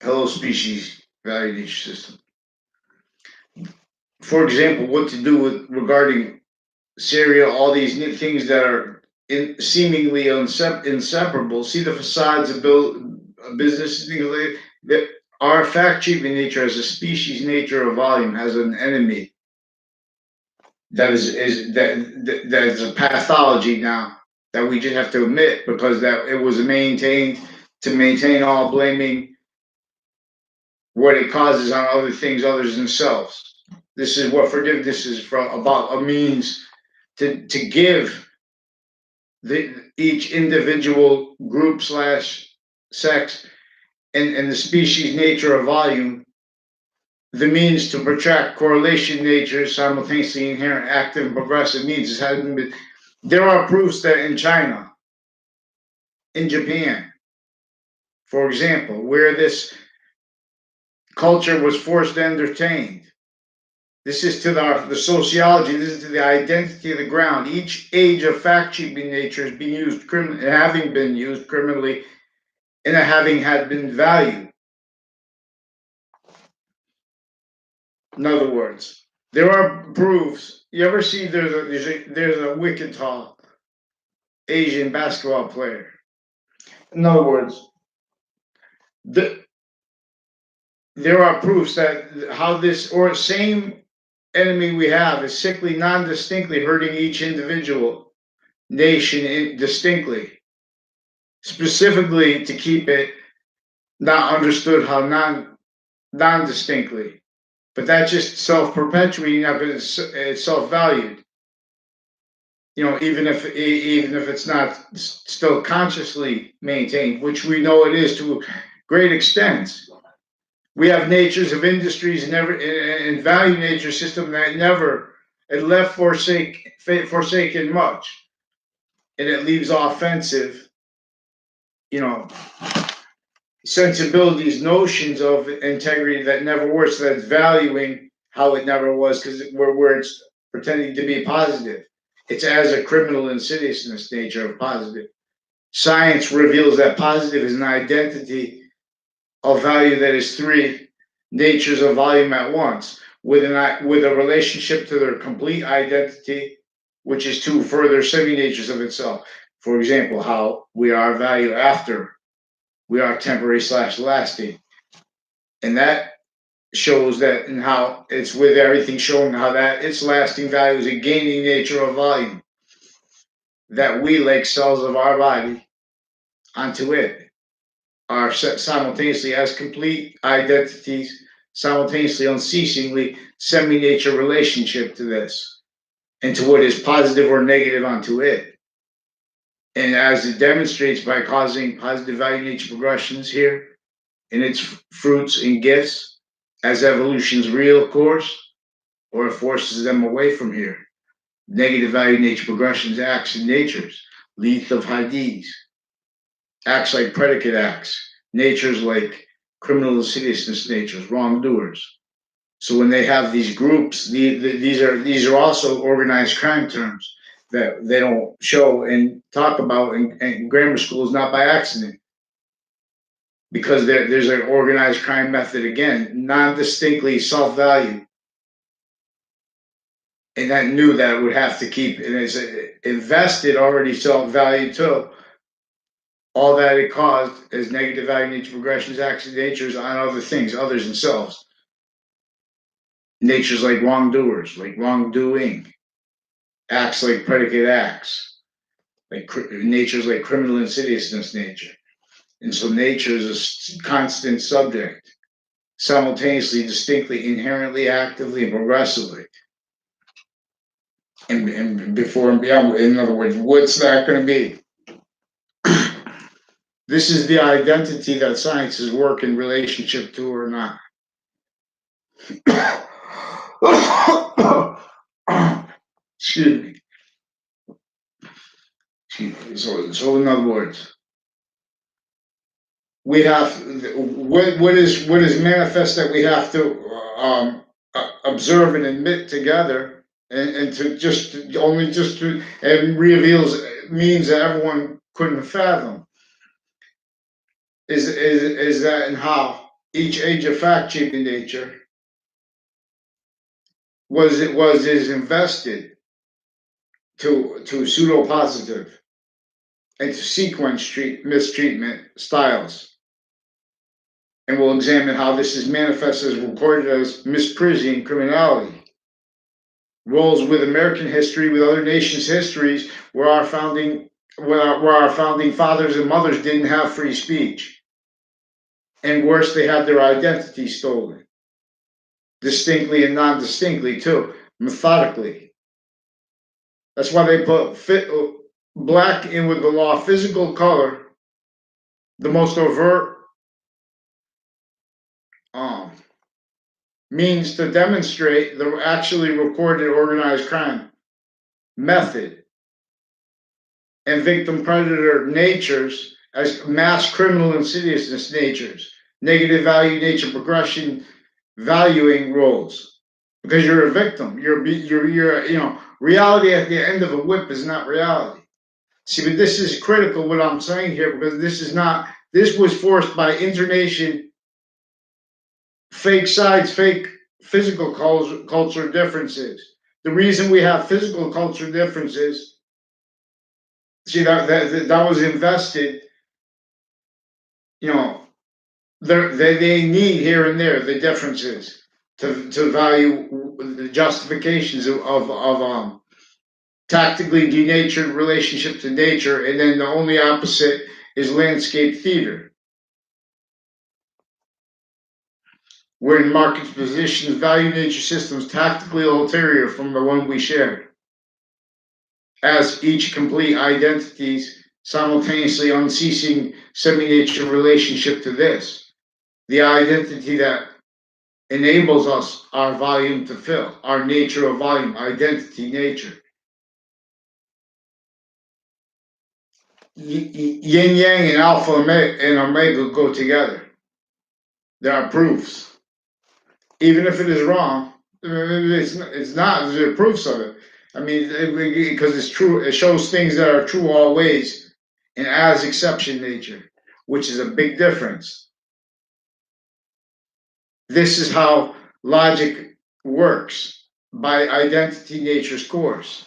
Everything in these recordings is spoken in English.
Hello, species value nature system. For example, what to do with regarding Syria, all these things that are seemingly inseparable. See the facades of business things like that. Our fact treatment nature as a species nature of volume has an enemy that that is a pathology now that we just have to admit because that it was maintained to maintain all blaming what it causes on other things other than selves. This is what forgiveness is from about a means to give each individual group slash sex and the species nature of volume the means to protract correlation nature simultaneously inherent active and progressive means hasn't been. There are proofs that in China, in Japan, for example, where this culture was forced to entertain. This is to the sociology, this is to the identity of the ground. Each age of fact-keeping nature is being used having been used criminally and having had been valued. In other words, there are proofs. You ever see there's a wicked tall Asian basketball player. In other words, the, there are proofs that how this or same enemy we have is sickly, non-distinctly hurting each individual nation distinctly, specifically to keep it not understood how non-distinctly. But that's just self-perpetuating now because it's self-valued. You know, even if it's not still consciously maintained, which we know it is to great extents. We have natures of industries and value nature system that never it left forsaken much, and it leaves offensive, you know, sensibilities, notions of integrity that never were. So that's valuing how it never was because where it's pretending to be positive. It's as a criminal insidiousness nature of positive. Science reveals that positive is an identity of value that is three natures of volume at once, with a relationship to their complete identity, which is two further semi-natures of itself. For example, how we are value after we are temporary slash lasting. And that shows that and how it's with everything showing how that its lasting value is a gaining nature of volume that we, like cells of our body, onto it, are simultaneously as complete identities, simultaneously, unceasingly, semi nature relationship to this, and to what is positive or negative onto it. And as it demonstrates by causing positive value nature progressions here in its fruits and gifts, as evolution's real course, or it forces them away from here. Negative value nature progressions, acts and natures, leth of hadith, acts like predicate acts, natures like criminal insidiousness natures, wrongdoers. So when they have these groups, these are also organized crime terms that they don't show and talk about in grammar schools, not by accident, because there's an organized crime method again, non-distinctly self-value, and that knew that it would have to keep and it's invested already self-value too. All that it caused is negative value nature progressions, acts, and natures on other things, others themselves. Natures like wrongdoers, like wrongdoing, acts like predicate acts, like natures like criminal insidiousness nature. And so nature is a constant subject, simultaneously, distinctly, inherently, actively, and progressively. And before and beyond, in other words, what's that going to be? This is the identity that sciences work in relationship to or not. Excuse me. So in other words, we have what is manifest that we have to observe and admit together, and to just only just to and reveals means that everyone couldn't fathom. Is that and how each age of fact-shaping nature is invested to pseudo-positive and to sequence mistreatment styles. And we'll examine how this is manifested as recorded as misprising criminality. Roles with American history, with other nations' histories, where our founding fathers and mothers didn't have free speech. And worse, they had their identity stolen. Distinctly and non-distinctly, too, methodically. That's why they put black in with the law, physical color, the most overt means to demonstrate the actually recorded organized crime method and victim predator natures as mass criminal insidiousness natures, negative value nature progression valuing roles. Because you're a victim. You're reality at the end of a whip is not reality. See, but this is critical what I'm saying here, because this was forced by internation, fake sides, fake physical culture differences. The reason we have physical culture differences, see, that was invested, they need here and there the differences to value the justifications of tactically denatured relationship to nature, and then the only opposite is landscape theater, wherein Marcius positions value nature systems tactically ulterior from the one we share, as each complete identities simultaneously unceasing semi-nature relationship to this, the identity that enables us our volume to fill, our nature of volume, identity, nature. Yin yang and alpha and omega go together. There are proofs. Even if it is wrong, it's not. There are proofs of it. I mean, because it's true. It shows things that are true always in as exception nature, which is a big difference. This is how logic works by identity nature's course.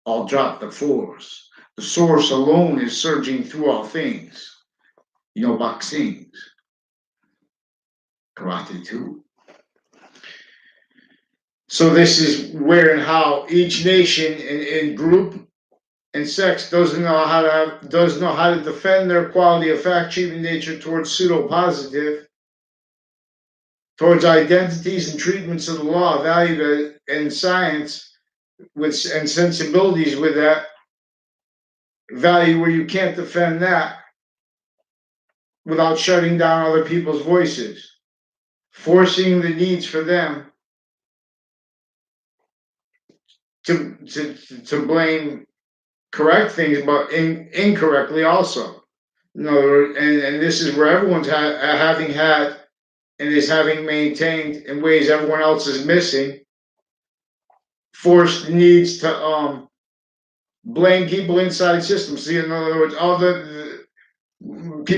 I'll drop the force. The source alone is surging through all things. Boxings, karate too. So this is where and how each nation and group and sex doesn't know how to defend their quality of fact-shaping nature towards pseudo-positive, towards identities and treatments of the law, value and science, and sensibilities with that value, where you can't defend that without shutting down other people's voices, forcing the needs for them to blame correct things, but incorrectly also. And this is where everyone's having had and is having maintained in ways everyone else is missing, forced needs to blame people inside systems. See, in other words,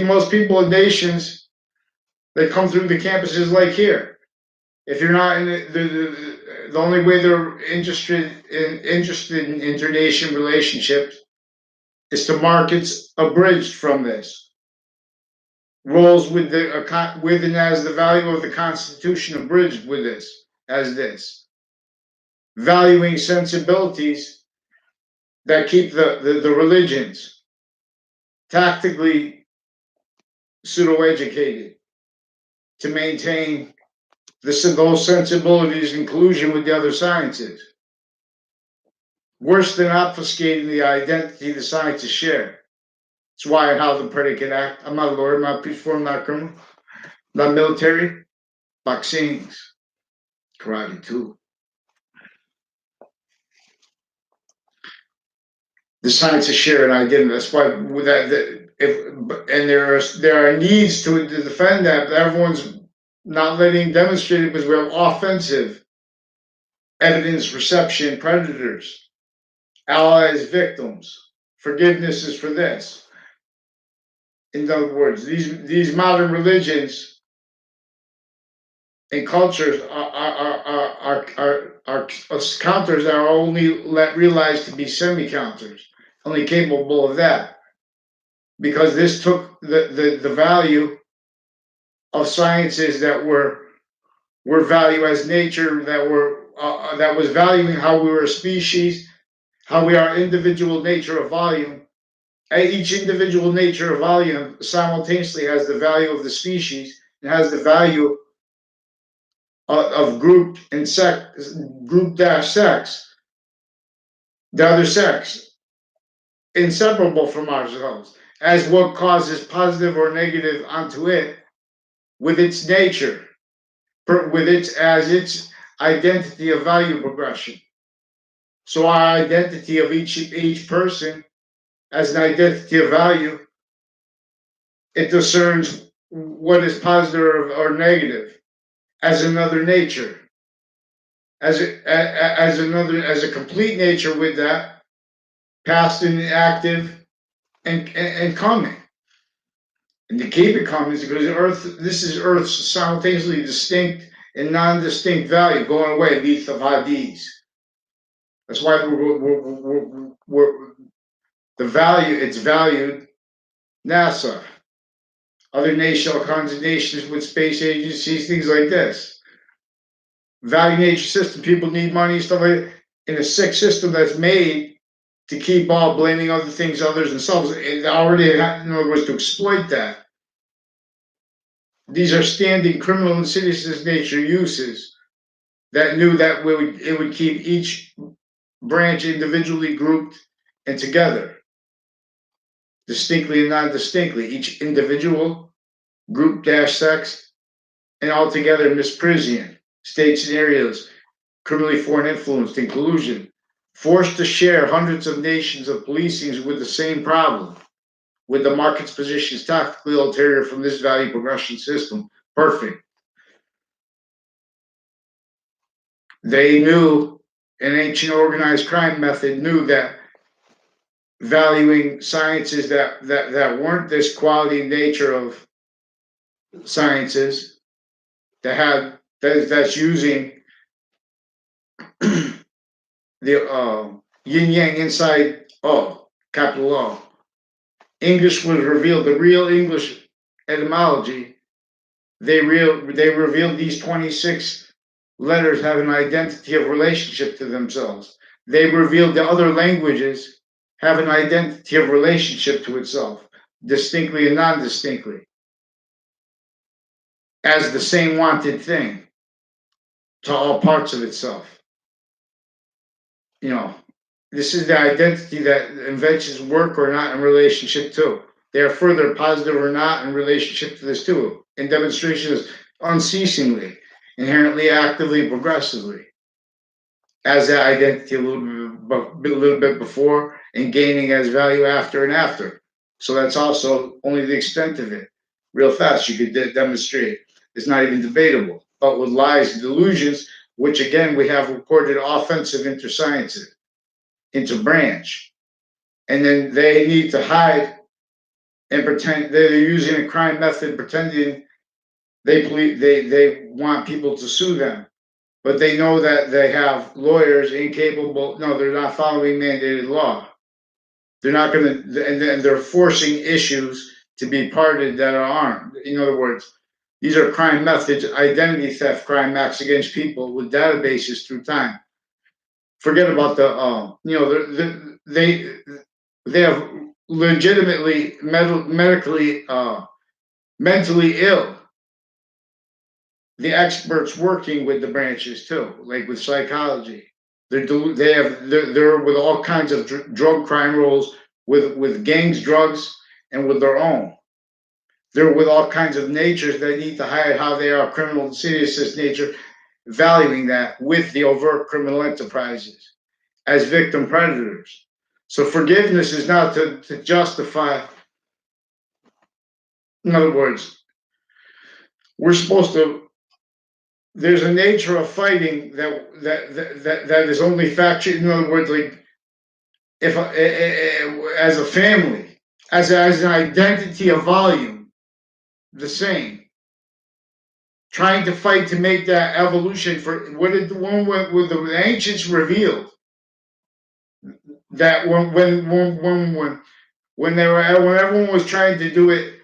most people in nations, they come through the campuses like here. If you're not in the only way they're interested in internation relationships is to markets abridged from this. Roles with and as the value of the Constitution abridged with this, as this. Valuing sensibilities that keep the religions tactically pseudo-educated to maintain those sensibilities in collusion with the other sciences. Worse than obfuscating the identity the scientists share. It's why and how the predicate act. I'm not a lawyer, I'm not peaceful, I'm not criminal, not military. Vaccines, karate too. The scientists share an identity. That's why there are needs to defend that, but everyone's not letting demonstrate it because we have offensive evidence reception predators, allies, victims. Forgiveness is for this. In other words, these modern religions and cultures are counters that are only realized to be semi-counters, only capable of that, because this took the value of sciences that were value as nature, that was valuing how we were a species, how we are individual nature of volume. Each individual nature of volume simultaneously has the value of the species and has the value of group and sex, group dash sex, the other sex, inseparable from ourselves, as what causes positive or negative onto it with its nature, with its identity of value progression. So our identity of each person as an identity of value, it discerns what is positive or negative as another nature, as a complete nature with that past and active and coming. And to keep it coming is because this is Earth's simultaneously distinct and non-distinct value going away, beats of Hadith. That's why the value, it's valued NASA, other nations, all kinds of nations with space agencies, things like this. Value nature system, people need money, stuff like that. In a sick system that's made to keep all blaming other things, others, themselves, it already, in other words, to exploit that. These are standing criminal and citizen's nature uses that knew that it would keep each branch individually grouped and together, distinctly and non-distinctly, each individual, group dash sex, and altogether misprision, state scenarios, criminally foreign influenced inclusion, forced to share hundreds of nations of policings with the same problem, with the market's positions tactically ulterior from this value progression system. Perfect. They knew, an ancient organized crime method knew that valuing sciences that weren't this quality nature of sciences that's using the yin yang inside capital O. English was revealed, the real English etymology. They revealed these 26 letters have an identity of relationship to themselves. They revealed the other languages have an identity of relationship to itself, distinctly and non-distinctly, as the same wanted thing to all parts of itself. You know, this is the identity that inventions work or not in relationship to. They are further positive or not in relationship to this too. In demonstrations unceasingly, inherently, actively, progressively, as that identity a little bit before and gaining as value after and after. So that's also only the extent of it. Real fast, you could demonstrate. It's not even debatable. But with lies and delusions, which again we have reported offensive intersciences, interbranch, and then they need to hide and pretend they're using a crime method, pretending they want people to sue them, but they know that they have lawyers incapable. No, they're not following mandated law. They're not going to, and they're forcing issues to be parted that are armed. In other words, these are crime methods, identity theft crime acts against people with databases through time. Forget about they have legitimately medically mentally ill. The experts working with the branches too, like with psychology. They're with all kinds of drug crime roles, with gangs, drugs, and with their own. They're with all kinds of natures that need to hide how they are criminal and serious nature, valuing that with the overt criminal enterprises as victim predators. So forgiveness is not to justify. In other words, we're supposed to. There's a nature of fighting that is only factual. In other words, like if as a family, as an identity of volume, the same. Trying to fight to make that evolution for what did the one with the ancients revealed that when they were when everyone was trying to do it,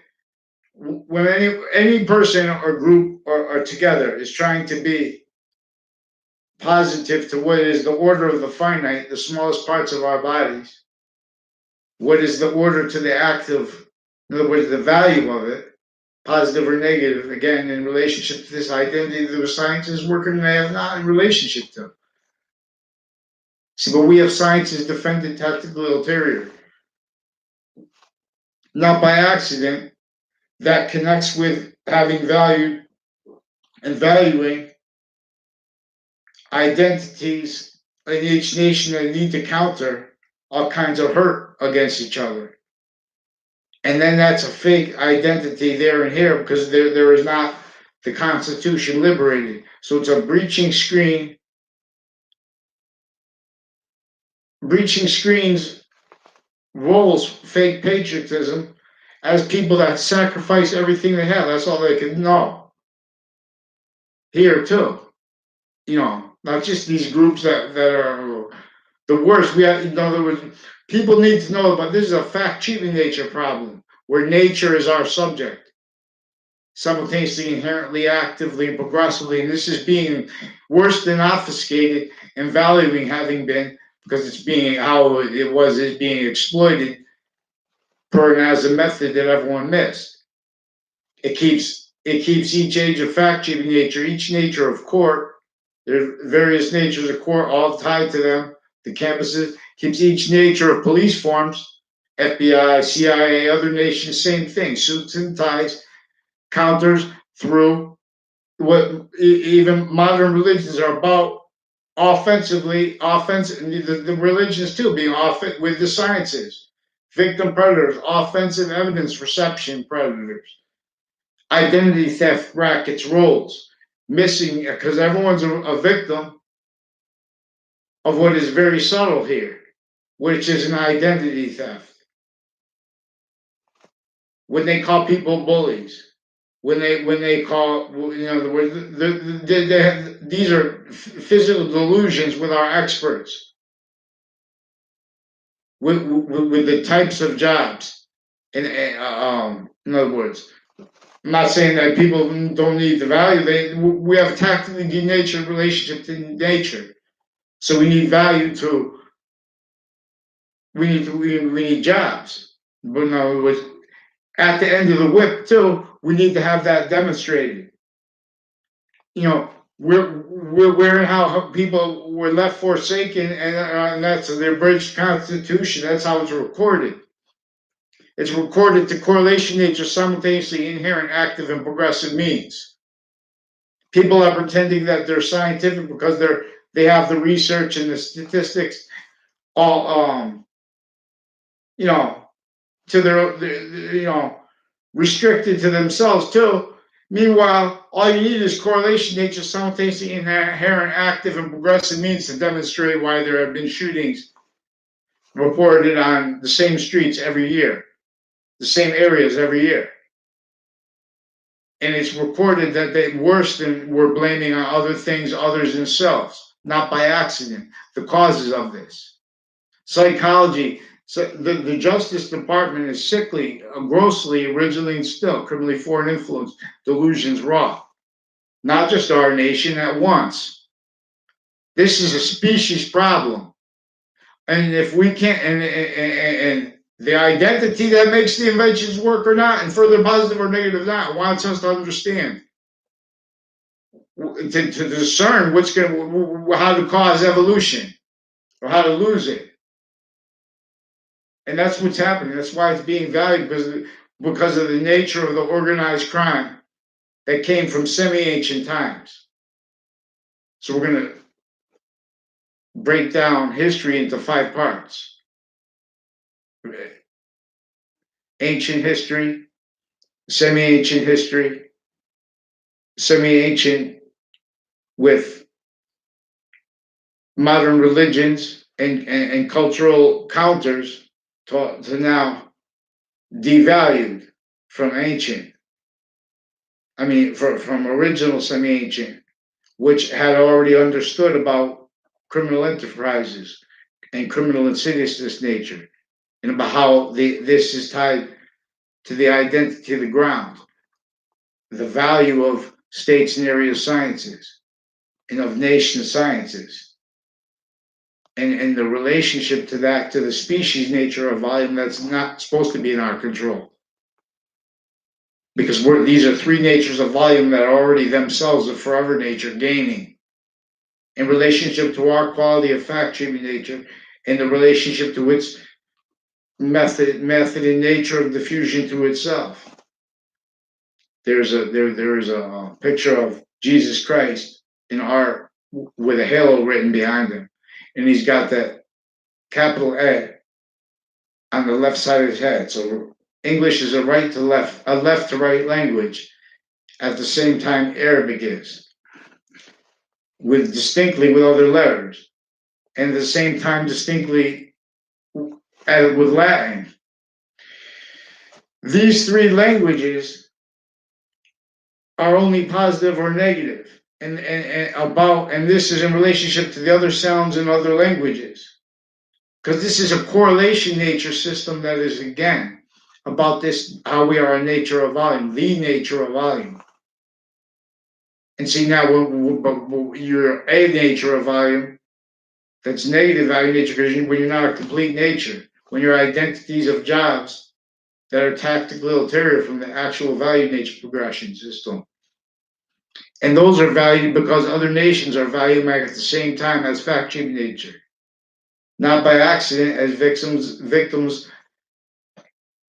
when any person or group or together is trying to be positive to what is the order of the finite, the smallest parts of our bodies, what is the order to the active, in other words, the value of it, positive or negative, again, in relationship to this identity that the science is working and they have not in relationship to. See, but we have science's defended tactical ulterior. Not by accident, that connects with having valued and valuing identities in each nation that need to counter all kinds of hurt against each other. And then that's a fake identity there and here because there is not the Constitution liberated. So it's a breaching screens roles fake patriotism as people that sacrifice everything they have. That's all they can know. Here too. Not just these groups that are the worst. We have, in other words, people need to know about this is a fact-cheating nature problem where nature is our subject, simultaneously, inherently, actively, and progressively. And this is being worse than obfuscated and valuing having been because it's being how it was is being exploited per and as a method that everyone missed. It keeps each age of fact-cheating nature, each nature of court. There are various natures of court, all tied to them. The campuses keeps each nature of police forms, FBI, CIA, other nations, same thing. Suits and ties, counters through what even modern religions are about offensively, the religions too being off with the sciences. Victim predators, offensive evidence reception predators, identity theft brackets roles, missing because everyone's a victim of what is very subtle here, which is an identity theft. When they call people bullies, when they call, in other words, these are physical delusions with our experts, with the types of jobs. In other words, I'm not saying that people don't need the value. We have a tactically denatured relationship to nature, so we need value to. We need jobs, but in other words, at the end of the whip too, we need to have that demonstrated. We're in how people were left forsaken, and that's the abridged Constitution. That's how it's recorded. It's recorded to correlation nature simultaneously inherent, active, and progressive means. People are pretending that they're scientific because they have the research and the statistics all to their restricted to themselves too. Meanwhile, all you need is correlation nature simultaneously inherent, active, and progressive means to demonstrate why there have been shootings reported on the same streets every year, the same areas every year. And it's recorded that they worse than we're blaming on other things, others themselves, not by accident, the causes of this. Psychology, so the Justice Department is sickly, grossly, originally and still, criminally foreign influence, delusions raw. Not just our nation at once. This is a species problem. And if we can't, and the identity that makes the inventions work or not, and further positive or negative not, wants us to understand, to discern how to cause evolution or how to lose it. And that's what's happening. That's why it's being valued because of the nature of the organized crime that came from semi-ancient times. So we're going to break down history into 5 parts. Ancient history, semi-ancient history, semi-ancient with modern religions and cultural counters to now devalued from ancient. I mean, from original semi-ancient, which had already understood about criminal enterprises and criminal insidiousness nature, and about how this is tied to the identity of the ground, the value of states and area sciences, and of nation sciences, and the relationship to that, to the species nature of volume that's not supposed to be in our control. Because these are three natures of volume that are already themselves a forever nature gaining in relationship to our quality of fact treatment nature, and the relationship to its method and nature of diffusion to itself. There is a picture of Jesus Christ in art with a halo written behind him, and he's got that capital A on the left side of his head. So English is a right to left, a left to right language. At the same time, Arabic is, with distinctly with other letters, and at the same time distinctly with Latin. These three languages are only positive or negative, and this is in relationship to the other sounds in other languages, because this is a correlation nature system that is again about this, how we are a nature of volume, the nature of volume. And see now, you're a nature of volume that's negative value nature, because when you're not a complete nature, when you're identities of jobs that are tactically ulterior from the actual value nature progression system. And those are valued because other nations are valuing at the same time as fact treatment nature. Not by accident, as victims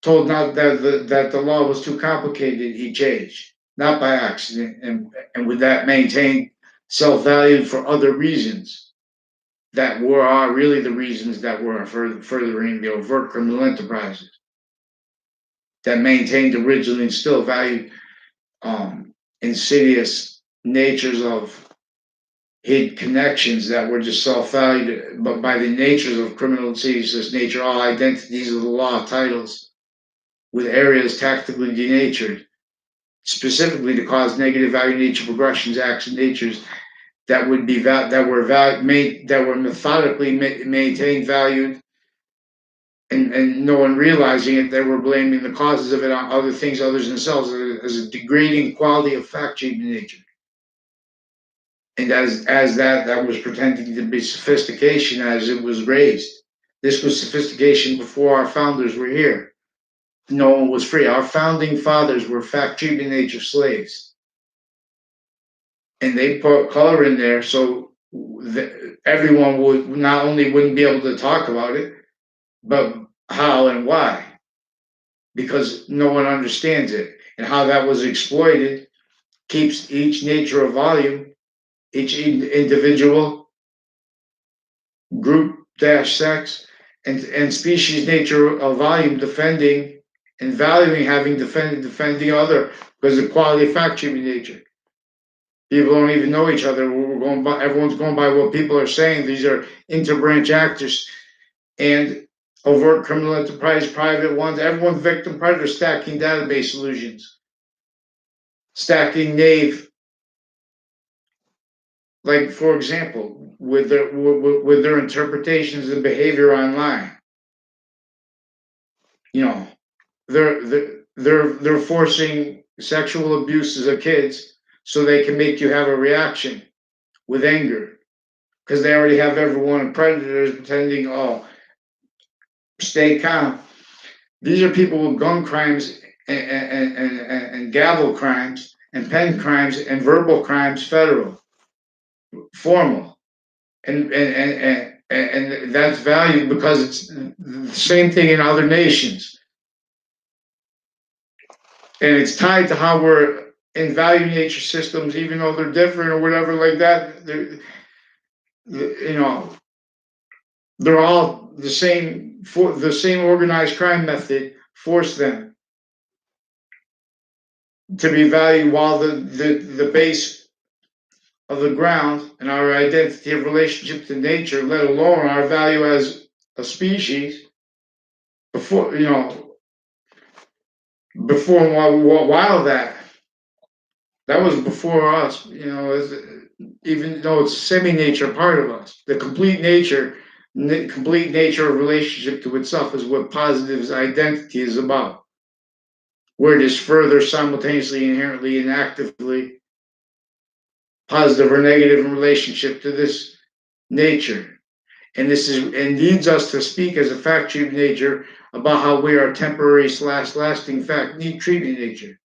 told not that the law was too complicated, he changed. Not by accident, and with that maintained self-value for other reasons that are really the reasons that were furthering the overt criminal enterprises that maintained originally and still valued insidious natures of hidden connections that were just self-valued, but by the natures of criminal insidious nature, all identities of the law titles with areas tactically denatured, specifically to cause negative value nature progressions, acts, and natures that would be that were methodically maintained, valued, and no one realizing it, they were blaming the causes of it on other things other than themselves as a degrading quality of fact treatment nature. And as that was pretending to be sophistication as it was raised. This was sophistication before our founders were here. No one was free. Our founding fathers were fact treatment nature slaves. And they put color in there so everyone would not only wouldn't be able to talk about it, but how and why. Because no one understands it. And how that was exploited keeps each nature of volume, each individual, group dash sex, and species nature of volume defending and valuing having defending other, because the quality of fact treatment nature. People don't even know each other. Everyone's going by what people are saying. These are interbranch actors and overt criminal enterprise, private ones. Everyone's victim predator stacking database solutions, stacking knave. Like, for example, with their interpretations of behavior online, you know, they're forcing sexual abuses of kids so they can make you have a reaction with anger, because they already have everyone predators pretending, oh, stay calm. These are people with gun crimes and gavel crimes and pen crimes and verbal crimes, federal, formal, and that's valued because it's the same thing in other nations, and it's tied to how we're in value nature systems, even though they're different or whatever like that. They're all the same. For the same organized crime method force them to be valued, while the base of the ground and our identity of relationship to nature, let alone our value as a species, before before while that was before us, even though it's semi-nature part of us, the complete nature of relationship to itself is what positive's identity is about, where it is further simultaneously, inherently, and actively positive or negative in relationship to this nature. And this is and leads us to speak as a fact treated nature about how we are temporary slash lasting fact need treated nature.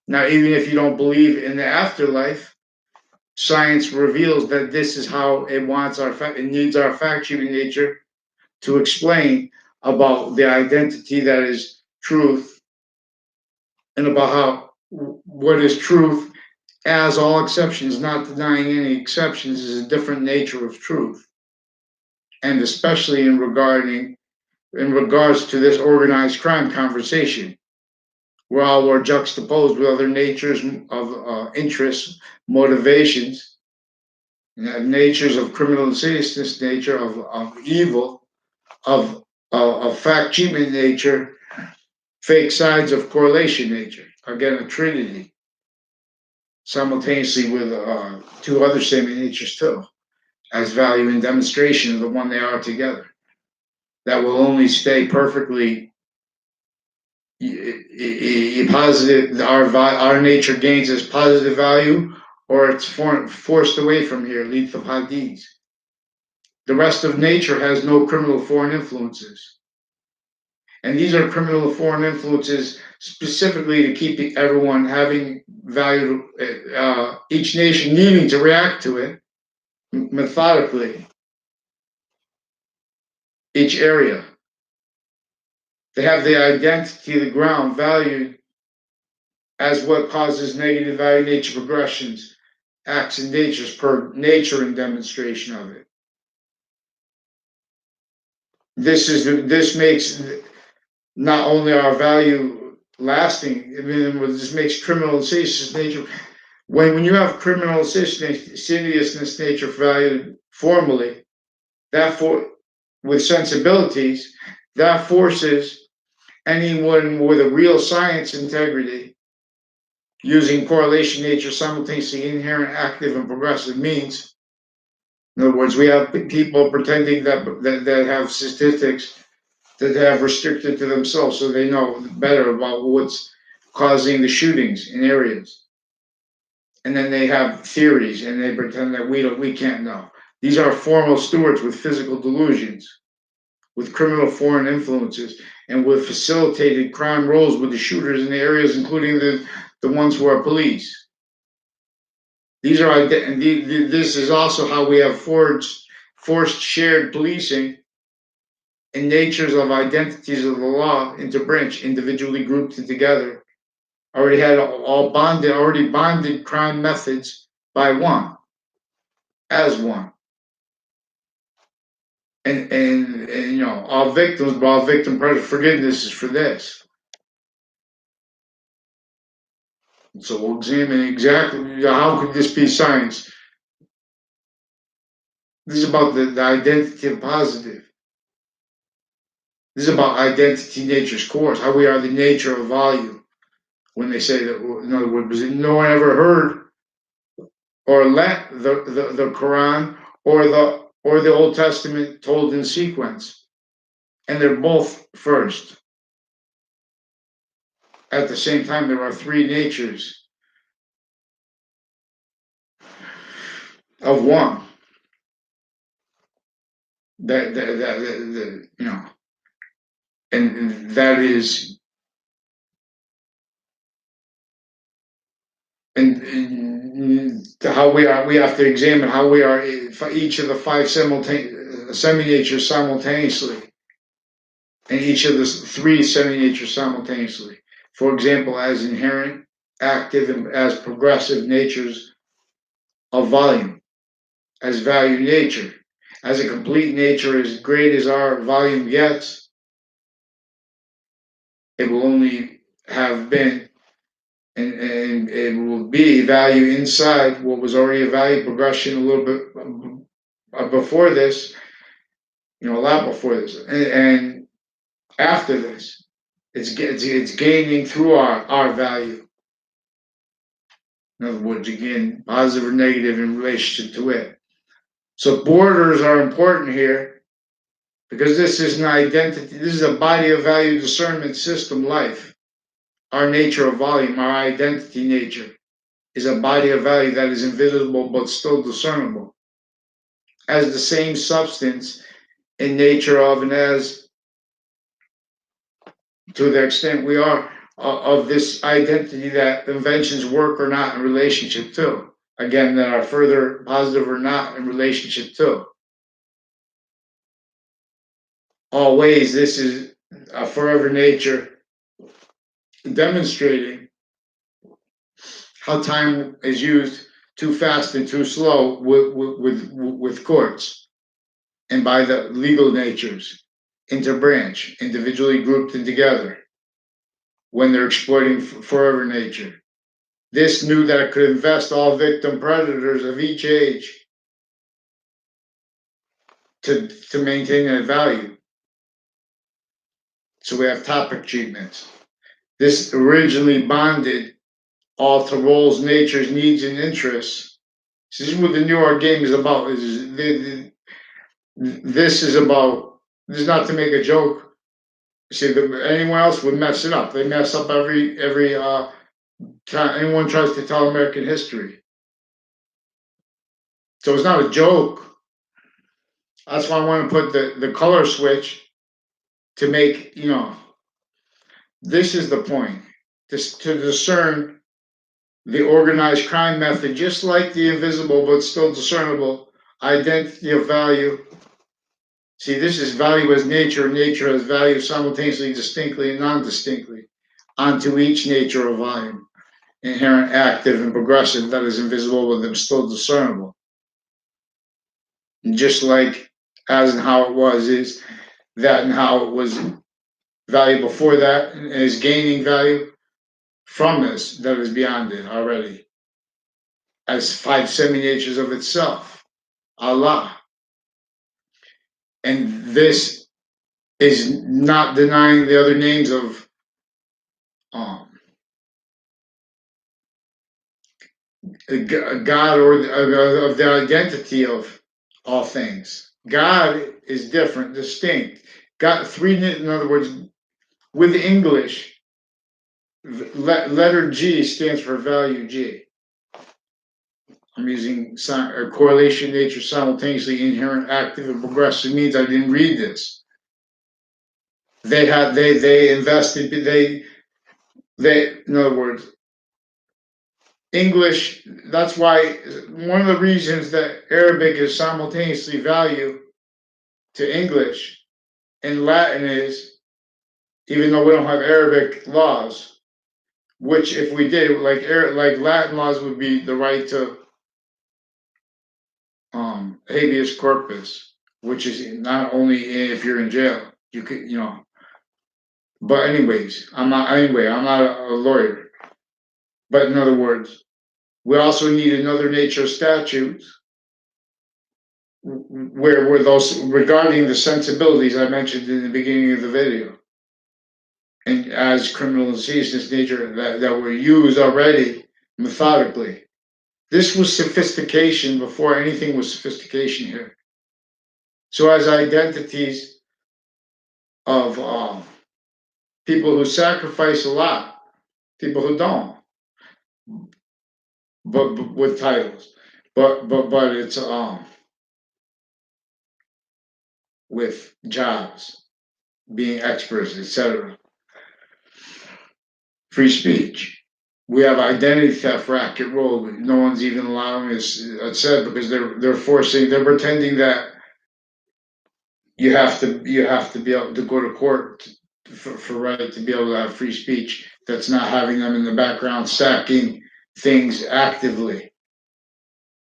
Now, even if you don't believe in the afterlife, science reveals that this is how it needs our fact treated nature to explain about the identity that is truth and about how what is truth as all exceptions, not denying any exceptions, is a different nature of truth. And especially in regards to this organized crime conversation, where all are juxtaposed with other natures of interests, motivations, natures of criminal insidiousness, nature of evil, of fact treatment nature, fake sides of correlation nature. Again, a trinity, simultaneously with two other semi natures too, as value and demonstration of the one they are together. That will only stay perfectly positive. Our nature gains as positive value, or it's forced away from here, lethal hadith. The rest of nature has no criminal foreign influences. And these are criminal foreign influences specifically to keep everyone having value, each nation needing to react to it methodically, each area. They have the identity of the ground valued as what causes negative value nature progressions, acts and natures per nature and demonstration of it. This makes not only our value lasting, I mean, this makes criminal insidiousness nature. When you have criminal insidiousness nature valued formally, with sensibilities, that forces anyone with a real science integrity using correlation nature simultaneously inherent, active, and progressive means. In other words, we have people pretending that have statistics that they have restricted to themselves so they know better about what's causing the shootings in areas. And then they have theories and they pretend that we can't know. These are formal stewards with physical delusions, with criminal foreign influences, and with facilitated crime roles with the shooters in the areas, including the ones who are police. These are this is also how we have forced shared policing and natures of identities of the law into branch, individually grouped together. Already bonded crime methods by one, as one. And all victims, but all victim forgiveness is for this. So we'll examine exactly how could this be science. This is about the identity of positive. This is about identity nature's course, how we are the nature of volume. When they say that, in other words, no one ever heard or let the Quran or the Old Testament told in sequence. And they're both first. At the same time, there are three natures of one. And that is, and how we are. We have to examine how we are for each of the five semi-natures simultaneously, and each of the three semi-natures simultaneously. For example, as inherent, active, and as progressive natures of volume, as value nature, as a complete nature as great as our volume gets. It will only have been and it will be value inside what was already a value progression a little bit before this, a lot before this, and after this. It's gaining through our value. In other words, again, positive or negative in relationship to it. So borders are important here because this is an identity. This is a body of value discernment system life. Our nature of volume, our identity nature, is a body of value that is invisible but still discernible as the same substance in nature of and as to the extent we are of this identity that inventions work or not in relationship to. Again, that are further positive or not in relationship to. Always, this is a forever nature demonstrating how time is used too fast and too slow with courts and by the legal natures, interbranch, individually grouped and together when they're exploiting forever nature. This knew that it could invest all victim predators of each age to maintain that value. So we have topic treatments. This originally bonded all to roles, natures, needs, and interests. This is what the New York game is about. This is about, this is not to make a joke. See, anyone else would mess it up. They mess up every time anyone tries to tell American history. So it's not a joke. That's why I want to put the color switch to make, this is the point. To discern the organized crime method, just like the invisible but still discernible identity of value. See, this is value as nature, nature as value simultaneously, distinctly, and non-distinctly, onto each nature of volume, inherent, active, and progressive that is invisible but them still discernible. And just like as and how it was, is that and how it was value before that, and is gaining value from this that is beyond it already, as five semi-natures of itself, Allah. And this is not denying the other names of God or of the identity of all things. God is different, distinct. God, three, in other words, with English, letter G stands for value G. I'm using correlation nature simultaneously, inherent, active, and progressive means I didn't read this. They invested, in other words, English, that's why one of the reasons that Arabic is simultaneously value to English and Latin is, even though we don't have Arabic laws, which if we did, like Latin laws would be the right to habeas corpus, which is not only if you're in jail, you could, but anyways, I'm not a lawyer. But in other words, we also need another nature of statutes where those regarding the sensibilities I mentioned in the beginning of the video, and as criminal and seriousness nature that were used already methodically. This was sophistication before anything was sophistication here. So as identities of people who sacrifice a lot, people who don't, but with titles, but it's with jobs, being experts, etc. Free speech. We have identity theft racket roll. No one's even allowing this said because they're pretending that you have to be able to go to court for right to be able to have free speech. That's not having them in the background stacking things actively,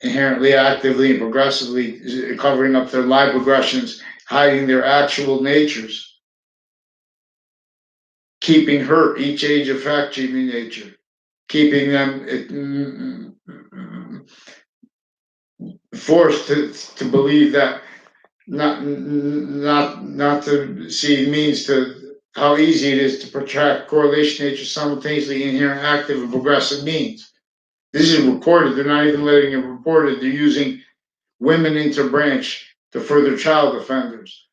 inherently actively and progressively covering up their live progressions, hiding their actual natures, keeping hurt each age of fact treatment nature, keeping them forced to believe that not to see means to how easy it is to protract correlation nature simultaneously inherent active and progressive means. This is recorded. They're not even letting it reported. They're using women interbranch to further child offenders.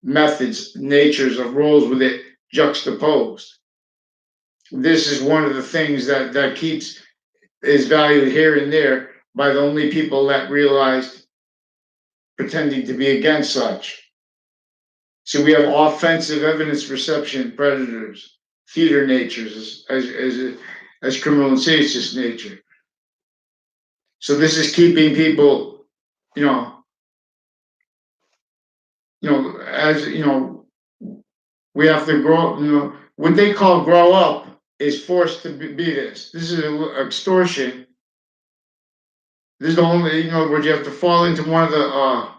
Methods, natures of roles with it juxtaposed. This is one of the things that keeps is valued here and there by the only people that realized pretending to be against such. So we have offensive evidence perception predators, theater natures as criminal and seditious nature. So this is keeping people, as we have to grow. What they call grow up is forced to be this. This is extortion. This is the only, in other words, you have to fall into one of the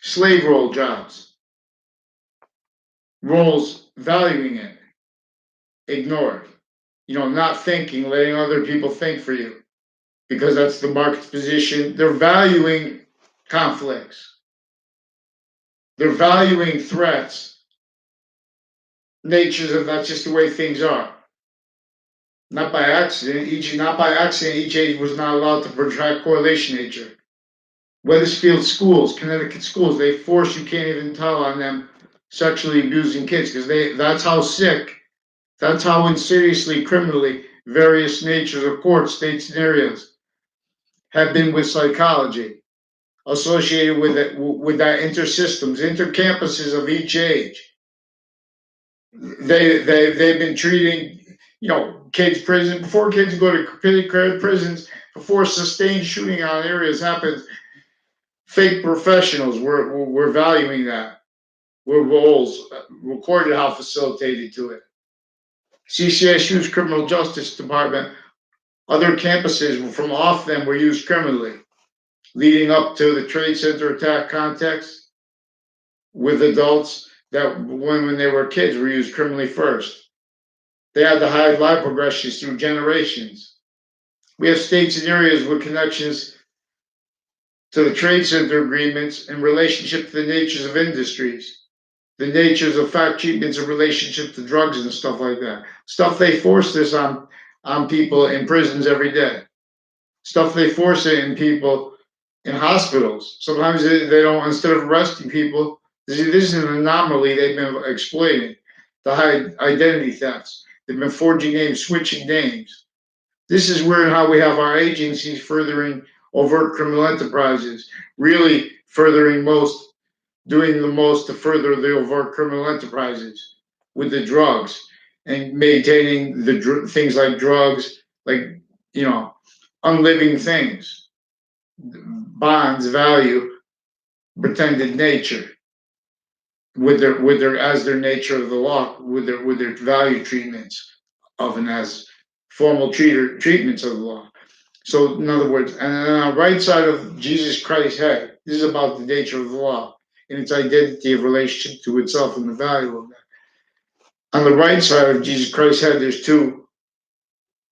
slave role jobs, roles valuing it, ignored. Not thinking, letting other people think for you, because that's the market's position. They're valuing conflicts. They're valuing threats, natures of that's just the way things are. Not by accident. Each age was not allowed to protract correlation nature. Weathersfield schools, Connecticut schools, they force you can't even tell on them sexually abusing kids because that's how sick, that's how insidiously criminally various natures of court state scenarios have been with psychology associated with it, with that intersystems, intercampuses of each age. They've been treating kids prison before kids go to prisons, before sustained shooting on areas happens. Fake professionals, we're valuing that. We're roles recorded how facilitated to it. CCSU's criminal justice department, other campuses from off them were used criminally, leading up to the Trade Center attack context with adults that when they were kids were used criminally first. They had to hide life progressions through generations. We have states and areas with connections to the Trade Center agreements in relationship to the natures of industries, the natures of fact treatments in relationship to drugs and stuff like that. Stuff they force this on people in prisons every day. Stuff they force it in people in hospitals. Sometimes they don't, instead of arresting people, this is an anomaly they've been exploiting, to hide identity thefts. They've been forging names, switching names. This is where how we have our agencies furthering overt criminal enterprises, really doing the most to further the overt criminal enterprises with the drugs and maintaining the things like drugs, like, unliving things, bonds, value, pretended nature, with their as their nature of the law, with their value treatments of and as formal treatments of the law. So in other words, and on the right side of Jesus Christ's head, this is about the nature of the law and its identity of relationship to itself and the value of that. On the right side of Jesus Christ's head, there's two.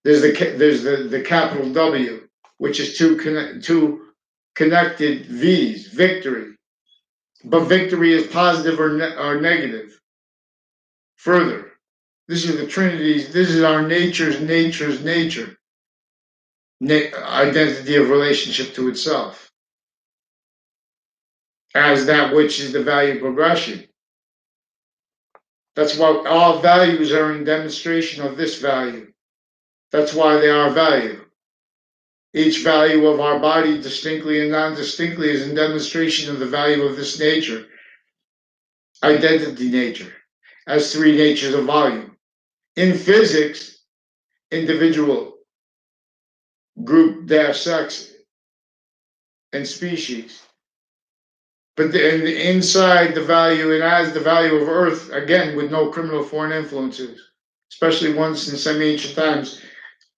There's the capital W, which is two connected V's, victory. But victory is positive or negative. Further, this is the Trinity's, this is our nature's nature. Identity of relationship to itself as that which is the value progression. That's why all values are in demonstration of this value. That's why they are value. Each value of our body, distinctly and non-distinctly, is in demonstration of the value of this nature. Identity nature as three natures of volume. In physics, individual, group dash sex, and species. But inside the value, and as the value of Earth, again, with no criminal foreign influences, especially ones in semi-ancient times,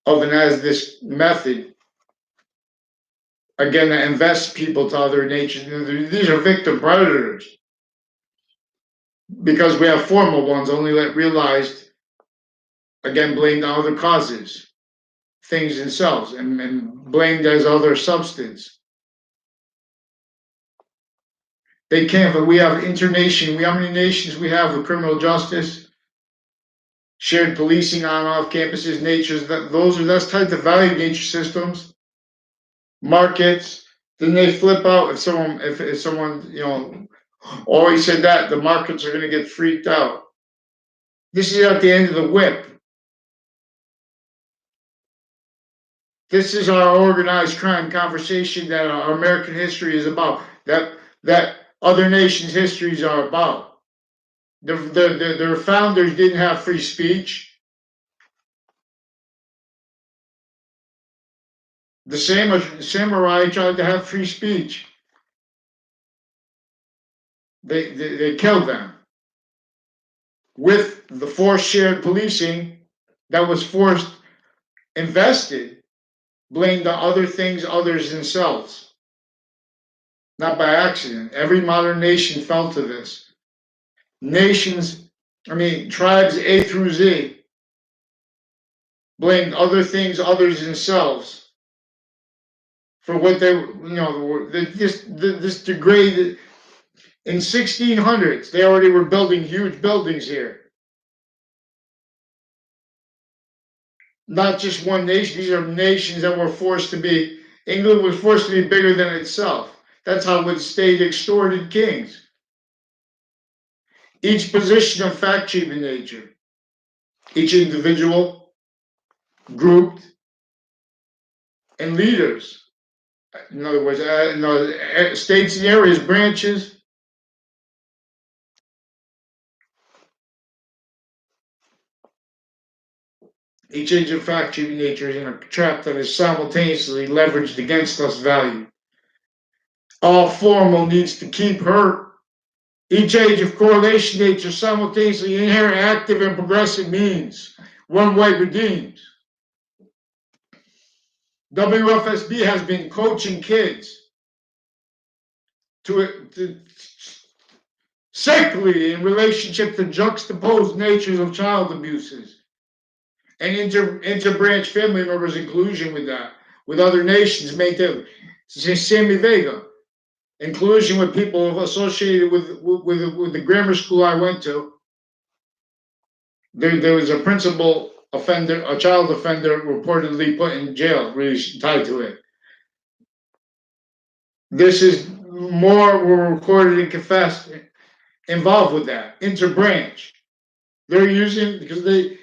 of and as this method, again, that invests people to other natures. These are victim predators. Because we have formal ones, only realized, again, blamed on other causes, things themselves, and blamed as other substance. They can't, but we have internation. How many nations we have with criminal justice? shared policing on off campuses, that's tied to value nature systems, markets. Then they flip out if someone always said that the markets are going to get freaked out. This is at the end of the whip. This is our organized crime conversation that our American history is about. That other nations' histories are about. Their founders didn't have free speech. The samurai tried to have free speech. They killed them with the forced shared policing that was forced invested, blamed the other things others themselves, not by accident. Every modern nation fell to this. Tribes A through Z blamed other things others themselves for what this degraded. In 1600s, they already were building huge buildings here. Not just one nation. These are nations that were forced to be. England was forced to be bigger than itself. That's how it stayed extorted kings. Each position of fact-sheet in nature, each individual, grouped, and leaders. In other words, states and areas, branches. Each age of fact-sheet in nature is in a trap that is simultaneously leveraged against us value. All formal needs to keep her. Each age of correlation nature simultaneously inherent, active, and progressive means. One way redeems. WFSB has been coaching kids to sickly in relationship to juxtaposed natures of child abuses and interbranch family members' inclusion with other nations, maintain Sammy Vega, inclusion with people associated with the grammar school I went to. There was a principal offender, a child offender reportedly put in jail, really tied to it. This is more were recorded and confessed involved with that interbranch. They're using because they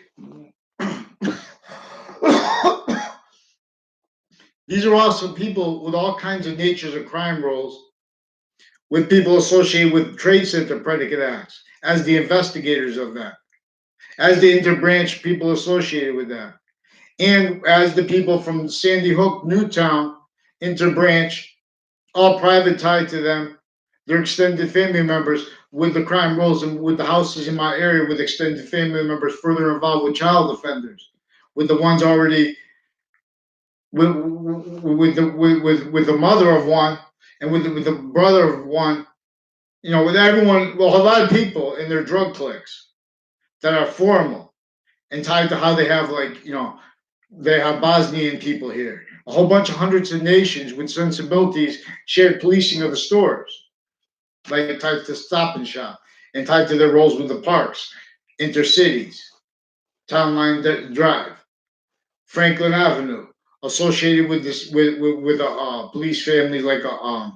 these are also people with all kinds of natures of crime roles, with people associated with trade center predicate acts as the investigators of that, as the interbranch people associated with that, and as the people from Sandy Hook, Newtown, interbranch, all private tied to them, their extended family members with the crime roles and with the houses in my area with extended family members further involved with child offenders, with the ones already with the mother of one and with the brother of one, with everyone, well, a lot of people in their drug cliques that are formal and tied to how they have they have Bosnian people here, a whole bunch of hundreds of nations with sensibilities, shared policing of the stores, like tied to Stop and Shop, and tied to their roles with the parks, intercities, Town Line Drive, Franklin Avenue, associated with this with a police family like a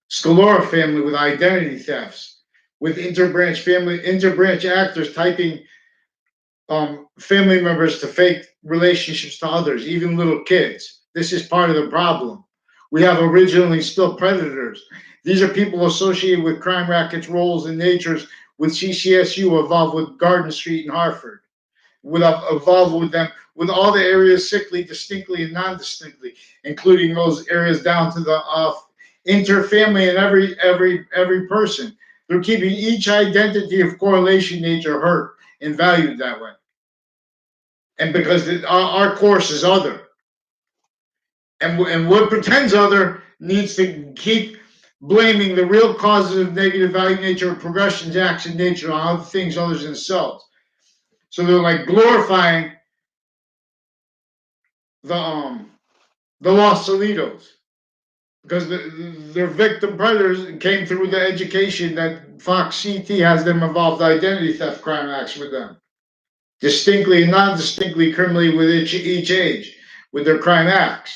Scalora family with identity thefts, with interbranch actors typing family members to fake relationships to others, even little kids. This is part of the problem. We have originally still predators. These are people associated with crime rackets, roles, and natures with CCSU involved with Garden Street in Hartford, involved with them with all the areas sickly, distinctly, and non-distinctly, including those areas down to the interfamily and every person. They're keeping each identity of correlation nature hurt and valued that way. And because our course is other. And what pretends other needs to keep blaming the real causes of negative value nature or progressions, acts, and nature on other things other than themselves. So they're like glorifying the Los Salitos because their victim predators came through the education that Fox CT has them involved identity theft crime acts with them. distinctly and non-distinctly criminally with each age, with their crime acts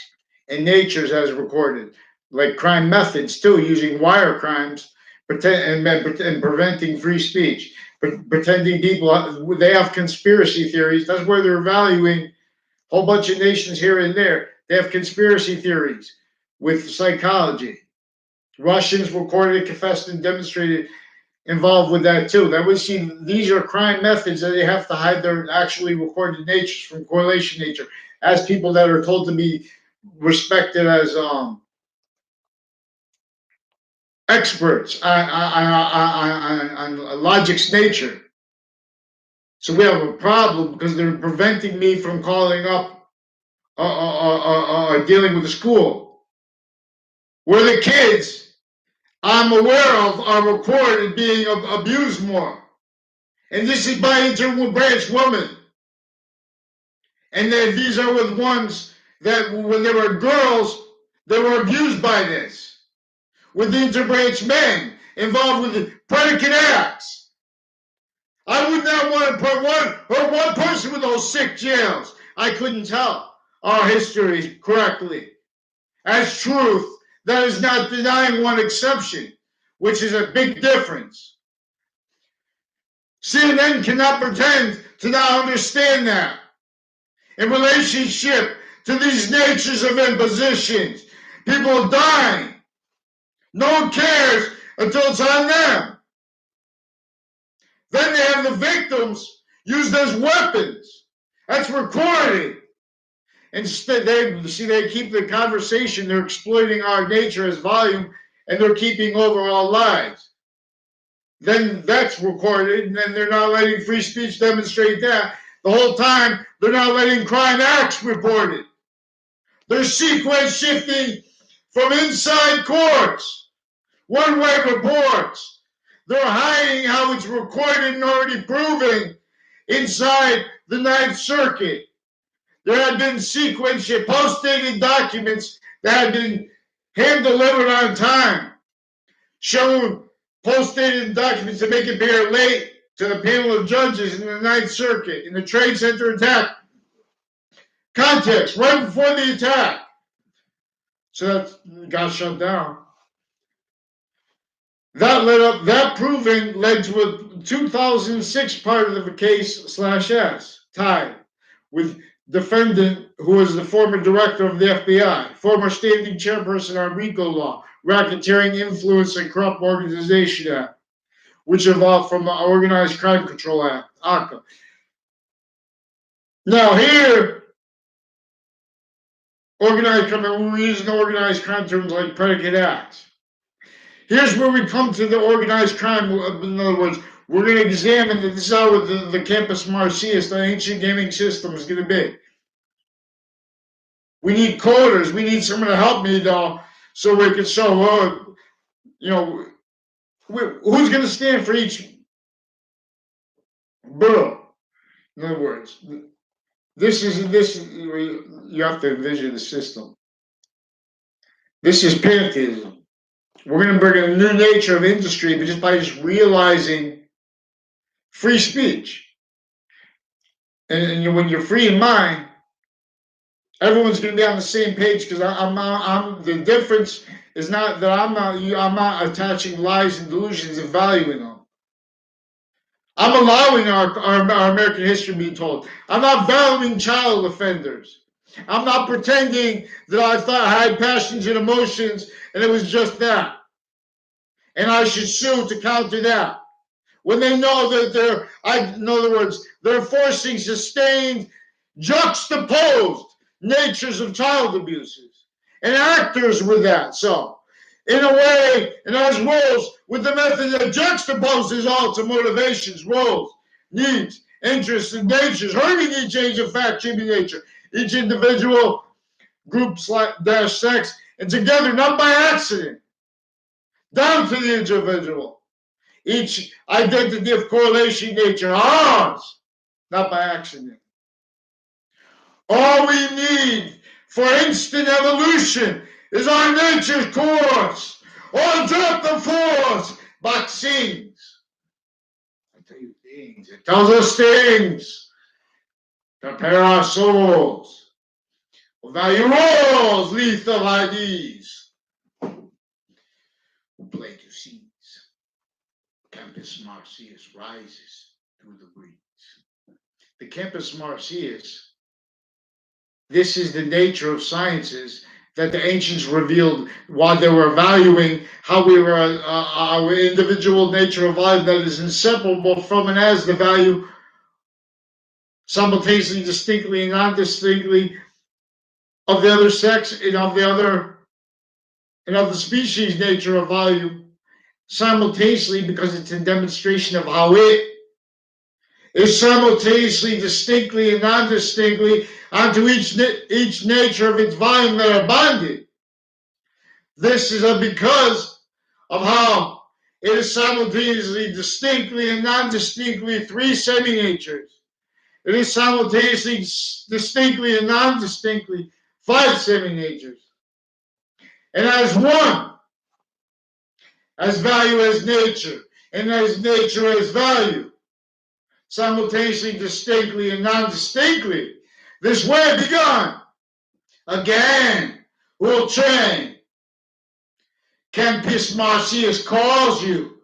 and natures as recorded, like crime methods too, using wire crimes, and preventing free speech, pretending people they have conspiracy theories. That's where they're valuing a whole bunch of nations here and there. They have conspiracy theories with psychology. Russians recorded, confessed, and demonstrated involved with that too. That we see these are crime methods that they have to hide their actually recorded natures from correlation nature as people that are told to be respected as experts on logic's nature. So we have a problem because they're preventing me from calling up dealing with the school where the kids I'm aware of are recorded being abused more. And this is by interbranch women. And then these are with ones that when they were girls, they were abused by this. With the interbranch men involved with predicate acts. I would not want to put one person with those sick jails. I couldn't tell our history correctly. As truth, that is not denying one exception, which is a big difference. CNN cannot pretend to not understand that. In relationship to these natures of impositions, people dying. No one cares until it's on them. Then they have the victims used as weapons. That's recorded. Instead, they keep the conversation. They're exploiting our nature as volume, and they're keeping overall lives. Then that's recorded, and then they're not letting free speech demonstrate that. The whole time, they're not letting crime acts reported. They're sequence shifting from inside courts, one-way reports. They're hiding how it's recorded and already proven inside the Ninth Circuit. There had been sequence shift, post-dated documents that had been hand-delivered on time, shown post-dated documents to make it appear late to the panel of judges in the Ninth Circuit in the Trade Center attack context, right before the attack. So that got shut down. That proving led to a 2006 part of the case /S tied with defendant who was the former director of the FBI, former standing chairperson on RICO law, Racketeering Influence and Corrupt Organization Act, which evolved from the Organized Crime Control Act, ACA. Now here, organized crime, we're using organized crime terms like predicate acts. Here's where we come to the organized crime. In other words, we're going to examine this is how the campus Marcius, the ancient gaming system, is going to be. We need coders. We need someone to help me, though, so we can show, who's going to stand for each borough. In other words, this is you have to envision the system. This is pantheism. We're going to bring in a new nature of industry, but just by realizing free speech. And when you're free in mind, everyone's going to be on the same page because I'm the difference is not that I'm not attaching lies and delusions and valuing them. I'm allowing our American history to be told. I'm not valuing child offenders. I'm not pretending that I thought I had passions and emotions and it was just that. And I should sue to counter that. When they know that in other words, they're forcing sustained, juxtaposed natures of child abuses. And actors with that. So, in a way, and as roles, with the method that juxtaposes all to motivations, roles, needs, interests, and natures, hurting each age of fact, human nature, each individual, group dash sex, and together, not by accident, down to the individual. Each identity of correlation nature, ours, not by accident. All we need for instant evolution is our nature's course. All drop the force. Vaccines. I tell you things. It tells us things. Prepare our souls. We'll value roles, lethal IDs. We'll play to seas. Campus Marcius rises through the breeze. The Campus Marcius, this is the nature of sciences that the ancients revealed while they were valuing how we were our individual nature of life that is inseparable from and as the value simultaneously, distinctly, and non-distinctly of the other sex and of the species nature of value simultaneously, because it's a demonstration of how it is simultaneously, distinctly, and non-distinctly onto each nature of its volume that are bonded. This is because of how it is simultaneously, distinctly, and non-distinctly three semi-natures. It is simultaneously, distinctly, and non-distinctly five semi-natures. And as one, as value as nature, and as nature as value, simultaneously, distinctly, and non-distinctly, this way begun, again, will train. Campus Marcius calls you,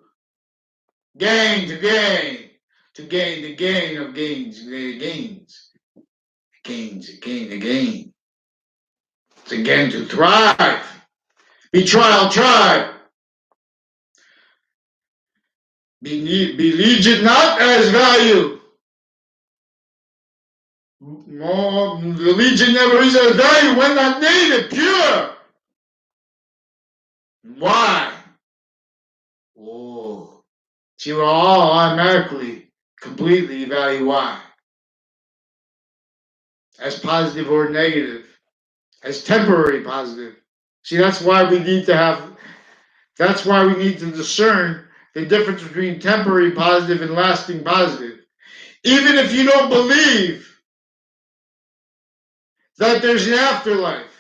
gain to gain, to gain the gain of gains, gains, again, to again to thrive, be trial tribe, be legion not as value. No, the legion never is as value when not native, pure. Why? Oh, see, we're all automatically, completely value why as positive or negative, as temporary positive. See, that's why we need to discern the difference between temporary positive and lasting positive. Even if you don't believe that there's an afterlife,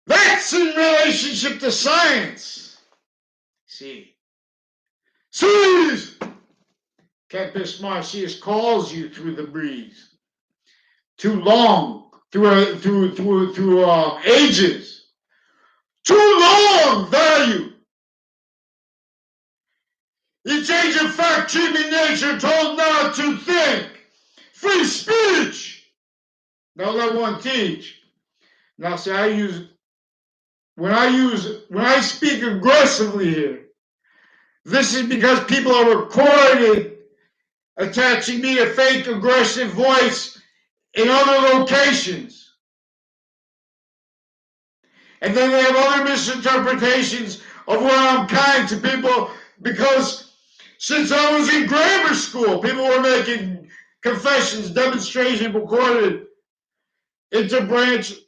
that's in relationship to science. See, Campus Marcius calls you through the breeze. Too long, through ages. Too long value. Each age of fact, treatment nature told not to think. Free speech. Now let one teach. Now see, when I speak aggressively here, this is because people are recorded attaching me a fake aggressive voice in other locations. And then they have other misinterpretations of where I'm kind to people, because since I was in grammar school, people were making confessions, demonstrations recorded, interbranch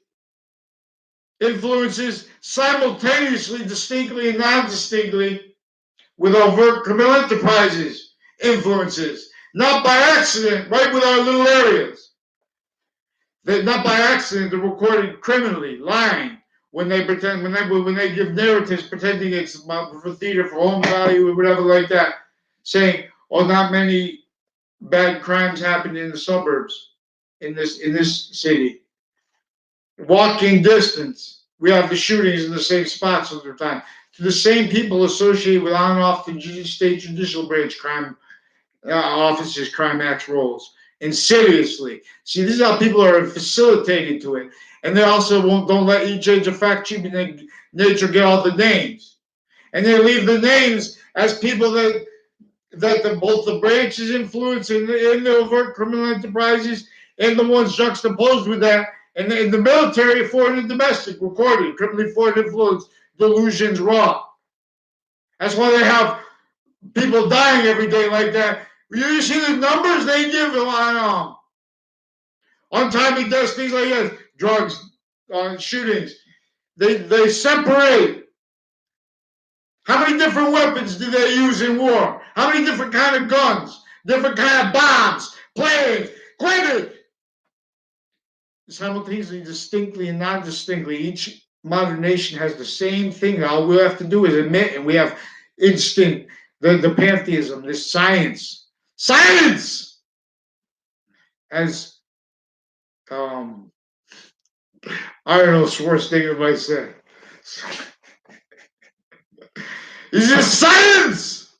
influences simultaneously, distinctly and non-distinctly, with overt criminal enterprises influences, not by accident, right with our little areas. Not by accident, they're recorded criminally, lying, when they give narratives pretending it's for theater, for home value, or whatever like that, saying, "Oh, not many bad crimes happen in the suburbs, in this city. Walking distance, we have the shootings in the same spots all the time." To the same people associated with on and off the state judicial branch crime officers, crime acts roles, insidiously. See, this is how people are facilitated to it, and they also don't let each age of fact, treatment nature get all the names, and they leave the names as people that both the branches influence in the overt criminal enterprises, and the ones juxtaposed with that, and in the military, foreign and domestic, recorded, criminally foreign influence, delusions, raw. That's why they have people dying every day like that. You see the numbers they give on untimely deaths, things like that, drugs, shootings. They separate. How many different weapons do they use in war? How many different kind of guns? Different kind of bombs, planes, grenades. Simultaneously, distinctly and non-distinctly, each modern nation has the same thing. All we have to do is admit, and we have instant the pantheism, this science Science! As Arnold Schwarzenegger might say. Is it science?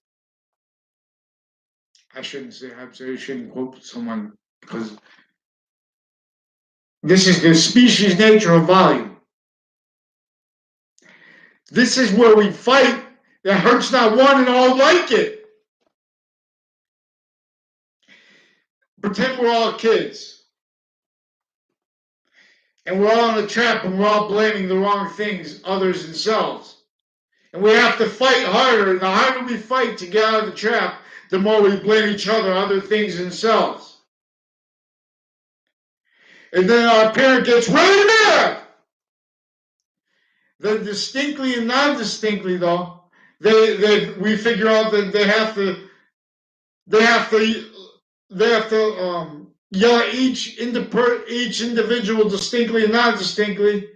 I shouldn't say, I shouldn't quote someone because this is the species nature of volume. This is where we fight that hurts not one and all like it. Pretend we're all kids. And we're all in a trap and we're all blaming the wrong things, others and selves. And we have to fight harder. And the harder we fight to get out of the trap, the more we blame each other, other things and selves. And then our parent gets really mad. Then distinctly and non-distinctly, though, we figure out that they have to yell at each individual distinctly and non-distinctly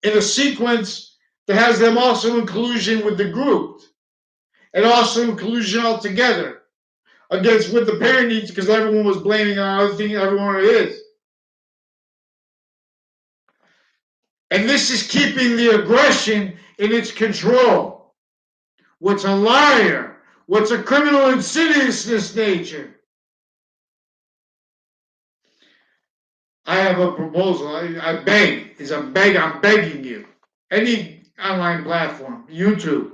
in a sequence that has them also in collusion with the group and also in collusion altogether against what the parent needs because everyone was blaming on other things everyone is. And this is keeping the aggression in its control. What's a liar? What's a criminal insidiousness nature? I have a proposal. I beg. I'm begging you. Any online platform, YouTube.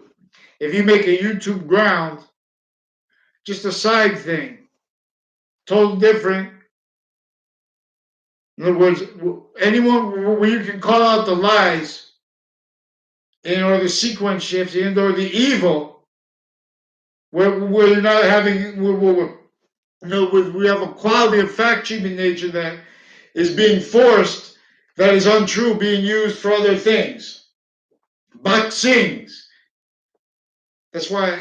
If you make a YouTube ground, just a side thing, totally different. In other words, anyone where you can call out the lies, or the sequence shifts, or the evil, where you're not having, we have a quality of fact treatment nature that is being forced, that is untrue, being used for other things. Boxings. That's why,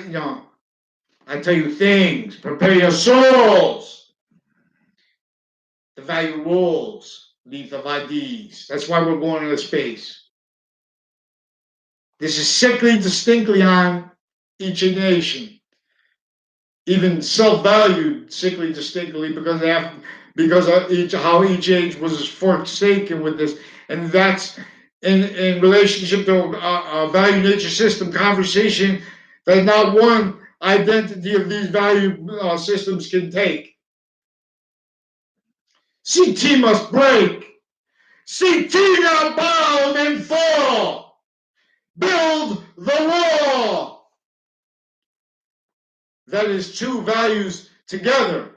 I tell you things. Prepare your souls. The value rules. Leave the IDs. That's why we're going into space. This is sickly distinctly on each nation. Even self-valued sickly distinctly because how each age was forsaken with this. And that's in relationship to a value nature system conversation that not one identity of these value systems can take. CT must break. CT now bound and fall. Build the wall. That is two values together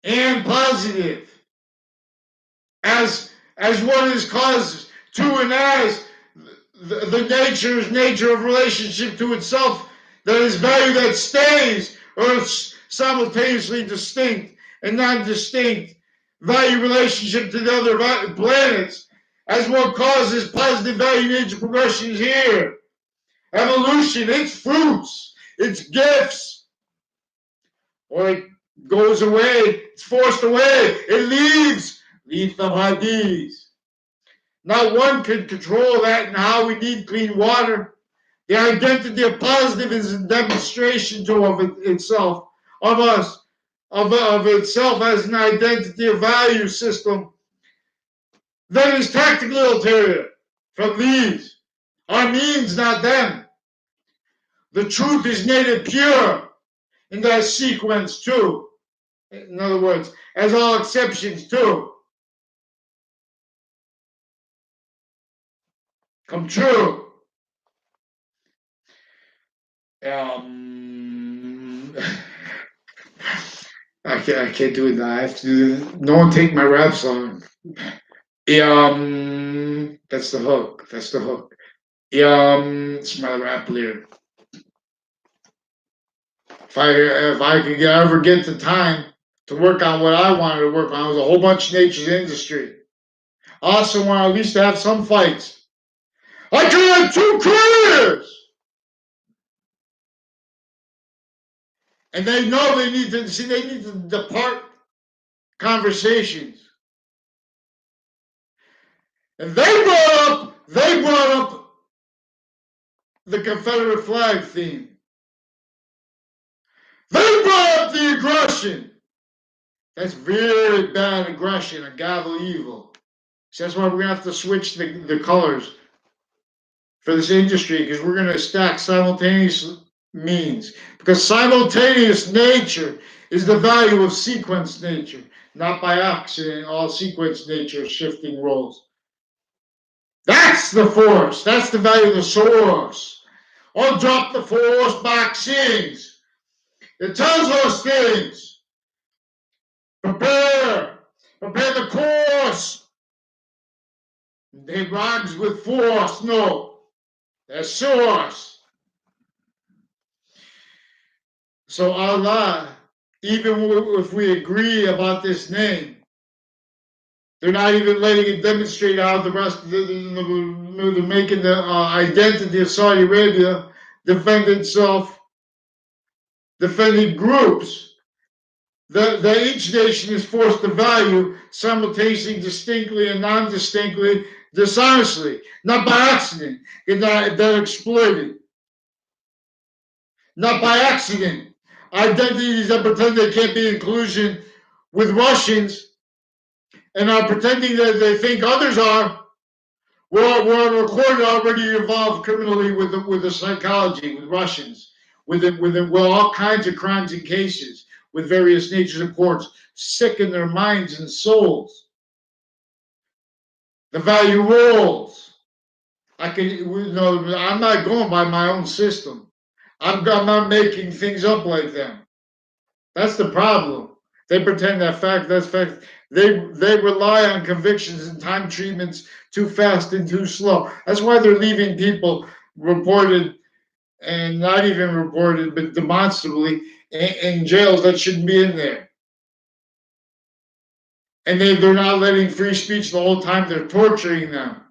and positive. As what is caused to and as the nature of relationship to itself, that is value that stays or simultaneously distinct and non-distinct value relationship to the other planets, as what causes positive value nature progression here. Evolution, its fruits, its gifts, or it goes away, it's forced away, it leaves the ideas. Not one can control that and how we need clean water. The identity of positive is a demonstration of itself, of us, of itself as an identity of value system that is tactically ulterior from these. Our means, not them. The truth is native pure in that sequence too. In other words, as all exceptions too come true. I can't do it now. I have to do this. No one take my rap song. That's the hook. That's the hook. It's my rap lyric. If I could ever get the time to work on what I wanted to work on, it was a whole bunch of nature's industry. I also want at least to have some fights. I could have 2 careers! And they know they need to depart conversations. And they brought up the Confederate flag theme. They brought up the aggression. That's very bad aggression, a gavel evil. So that's why we're going to have to switch the colors for this industry, because we're going to stack simultaneous means. Because simultaneous nature is the value of sequence nature, not by accident, all sequence nature shifting roles. That's the force. That's the value of the source. I'll drop the force vaccines. It tells us things. Prepare the course. It rhymes with force. No, that's source. So Allah, even if we agree about this name, they're not even letting it demonstrate how the rest of they're making the identity of Saudi Arabia defend itself, defending groups that each nation is forced to value simultaneously, distinctly, and non-distinctly, dishonestly, not by accident, they're exploited. Not by accident. Identities that pretend they can't be inclusion with Russians and are pretending that they think others are, were recorded already involved criminally with the psychology, with Russians, with all kinds of crimes and cases, with various natures of courts, sick in their minds and souls. The value rolls. I'm not going by my own system. I'm not making things up like them. That's the problem. They pretend that's fact. They rely on convictions and time treatments too fast and too slow. That's why they're leaving people reported and not even reported, but demonstrably in jails that shouldn't be in there. And they're not letting free speech the whole time. They're torturing them.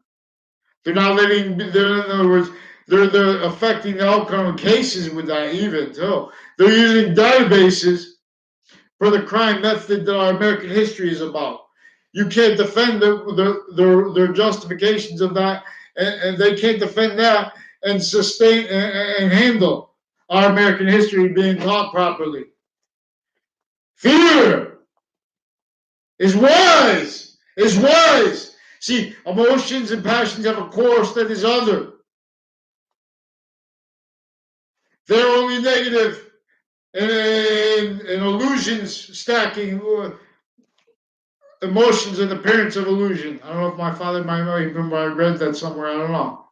They're not letting. In other words, they're affecting the outcome of cases with that even too. They're using databases for the crime method that our American history is about. You can't defend their justifications of that, and they can't defend that and sustain and handle our American history being taught properly. Fear is wise. Is wise. See, emotions and passions have a course that is other. They're only negative and illusions stacking emotions and appearance of illusion. I don't know if my father might know. Remember, I read that somewhere. I don't know.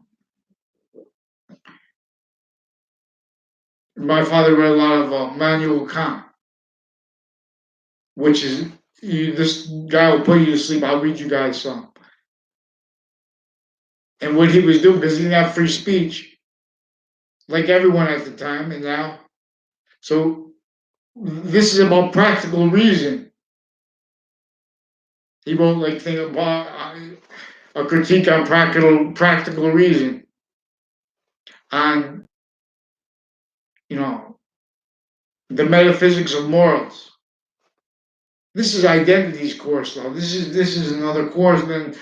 My father read a lot of Manuel Kant, which is this guy will put you to sleep. I'll read you guys some. And what he was doing, because he didn't have free speech, like everyone at the time and now. So this is about practical reason. He wrote like think about a critique on practical reason, on the metaphysics of morals. This is identities course, though. This is another course. Then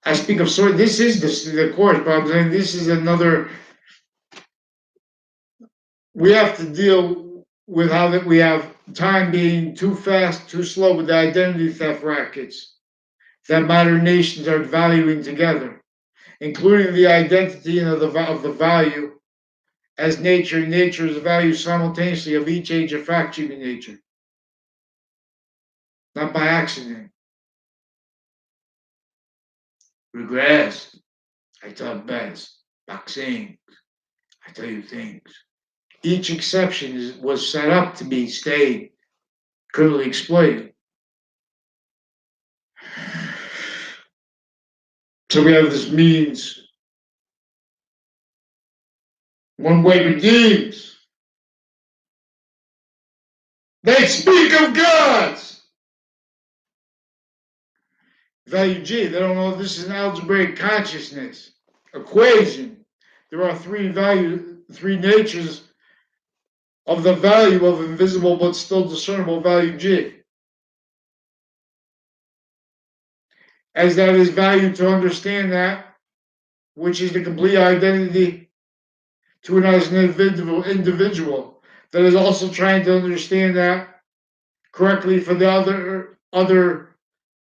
I speak of sort. This is the course, but I'm saying this is another. We have to deal with how that we have time being too fast, too slow with the identity theft rackets that modern nations are valuing together, including the identity and of the value as nature. Nature is a value simultaneously of each age of fact human nature, not by accident. Regress. I talk best. Vaccine. I tell you things. Each exception was set up to be stayed, criminally exploited. So we have this means. One way redeems. They speak of gods. Value G. They don't know if this is an algebraic consciousness equation. There are three natures of the value of invisible but still discernible value G. As that is value to understand that, which is the complete identity to an as an individual. that is also trying to understand that correctly for the other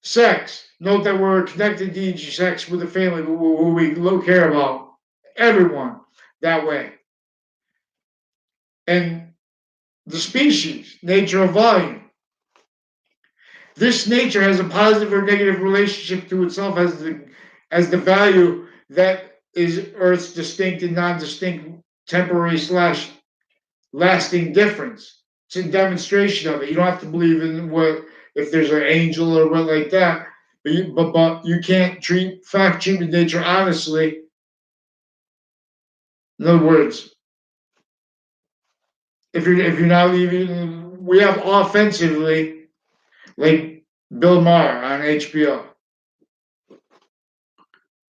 sex. Note that we're connected to each sex with the family who we care about. Everyone that way. And the species, nature of volume. This nature has a positive or negative relationship to itself as the value that is Earth's distinct and non-distinct temporary slash lasting difference. It's a demonstration of it. You don't have to believe in what if there's an angel or what like that, but you can't treat human nature honestly. In other words, if you're not even we have offensively like Bill Maher on HBO.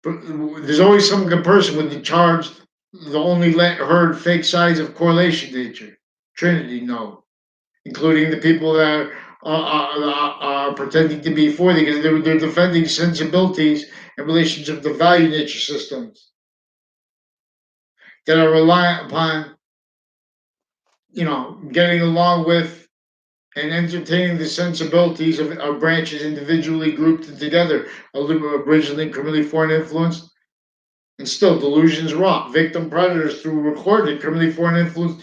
But there's always some good person with the charge the only heard fake sides of correlation nature. Trinity, no, including the people that are pretending to be for because they're defending sensibilities and relationship to value nature systems that are reliant upon, getting along with and entertaining the sensibilities of branches individually grouped together, abridged, criminally foreign influence, and still delusions wrought. Victim predators through recorded criminally foreign influence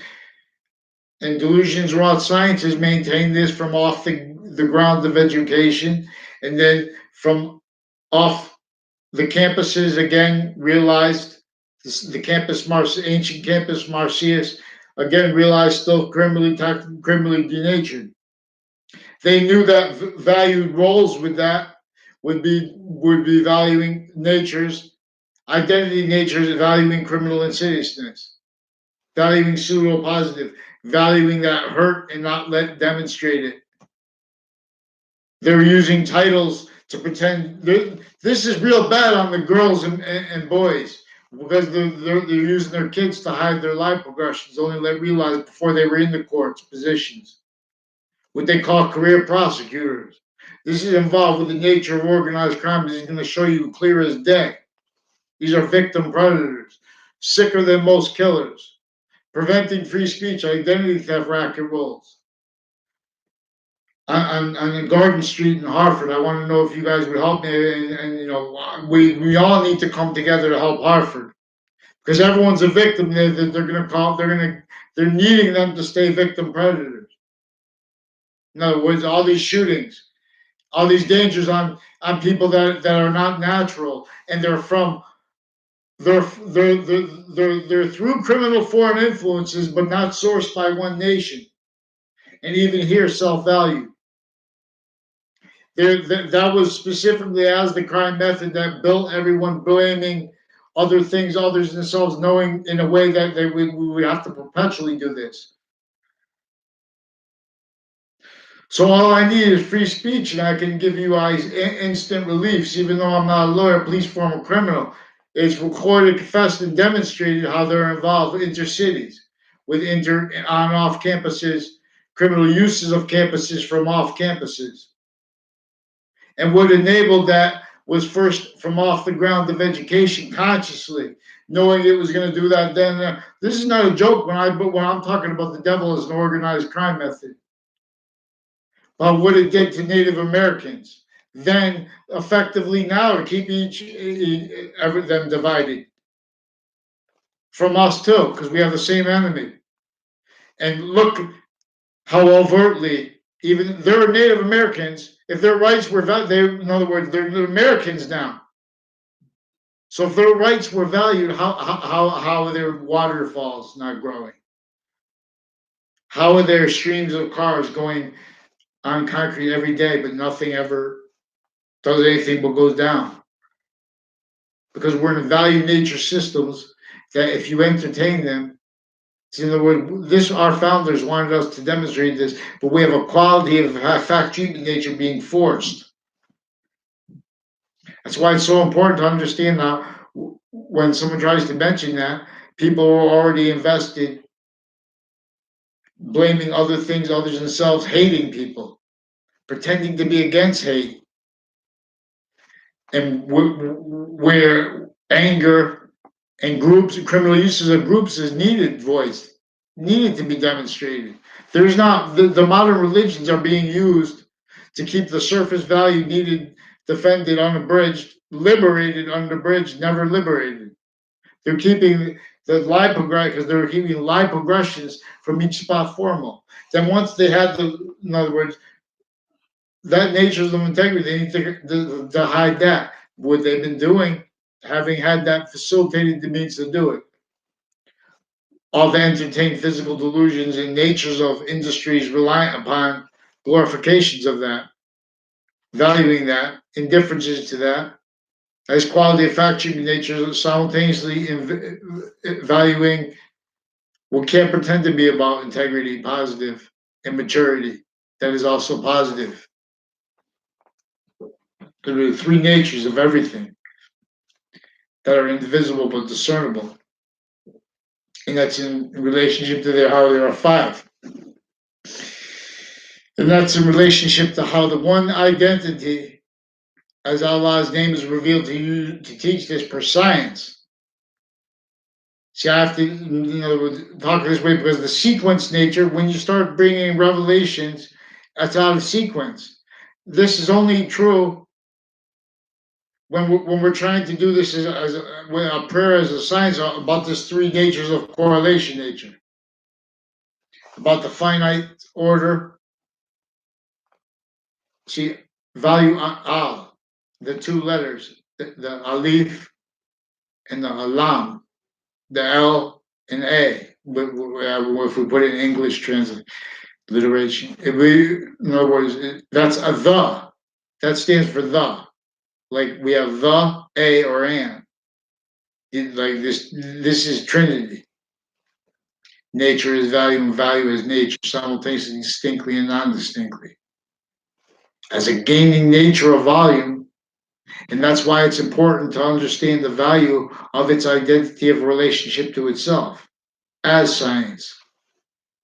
and delusions wrought scientists maintain this from off the ground of education, and then from off the campuses again realized the ancient campus Marcius again realized still criminally denatured. They knew that valued roles with that would be valuing nature's identity, nature's valuing criminal insidiousness, valuing pseudo-positive, valuing that hurt and not let demonstrate it. They're using titles to pretend this is real bad on the girls and boys because they're using their kids to hide their life progressions, only let realize before they were in the courts positions. What they call career prosecutors. This is involved with the nature of organized crime. This is going to show you clear as day. These are victim predators, sicker than most killers, preventing free speech, identity theft racket rolls. On Garden Street in Hartford, I want to know if you guys would help me, and we all need to come together to help Hartford because everyone's a victim. They're needing them to stay victim predators. In other words, all these shootings, all these dangers on people that are not natural, and they're through criminal foreign influences, but not sourced by one nation, and even here self-value. That was specifically as the crime method that built everyone blaming other things, others themselves, knowing in a way that we would have to perpetually do this. So all I need is free speech, and I can give you guys instant reliefs, even though I'm not a lawyer, police, former criminal. It's recorded, confessed, and demonstrated how they're involved intercities with on and off campuses, criminal uses of campuses from off campuses. And what enabled that was first from off the ground of education consciously, knowing it was going to do that. Then this is not a joke when I'm talking about the devil as an organized crime method. But what it did to Native Americans, then effectively now to keep them divided from us too, because we have the same enemy. And look how overtly even they're Native Americans. If their rights were valued, in other words, they're Americans now. So if their rights were valued, how are their waterfalls not growing? How are there streams of cars going on concrete every day, but nothing ever does anything but goes down? Because we're in value nature systems that if you entertain them, in other words, our founders wanted us to demonstrate this, but we have a quality of fact treatment nature being forced. That's why it's so important to understand now when someone tries to mention that, people are already invested blaming other things, others themselves, hating people, pretending to be against hate, and where anger and groups, criminal uses of groups is needed voiced. needed to be demonstrated. There's not the modern religions are being used to keep the surface value needed, defended, unabridged, liberated, unabridged, never liberated. They're keeping the lie progression because they're keeping lie progressions from each spot formal. Then once they had in other words, that natures of integrity, they need to hide that. What they've been doing, having had that facilitated the means to do it. All the entertain physical delusions and natures of industries reliant upon glorifications of that, valuing that, indifferences to that, as quality of fact human nature, simultaneously valuing what can't pretend to be about integrity, positive, and maturity that is also positive. There are three natures of everything that are indivisible but discernible. And that's in relationship to how there are five. And that's in relationship to how the one identity, as Allah's name is revealed to you to teach this per science. See, I have to, talk this way because the sequence nature, when you start bringing revelations, that's out of sequence. This is only true when we're trying to do this as a prayer as a science about this three natures of correlation nature, about the finite order. See, value al, the two letters, the alif and the alam, the L and A. If we put it in English transliteration, in other words, that's a the. That stands for the. Like we have the, a, or an. Like this is Trinity. Nature is value and value is nature, simultaneously, distinctly and non-distinctly. As a gaining nature of volume, and that's why it's important to understand the value of its identity of relationship to itself as science.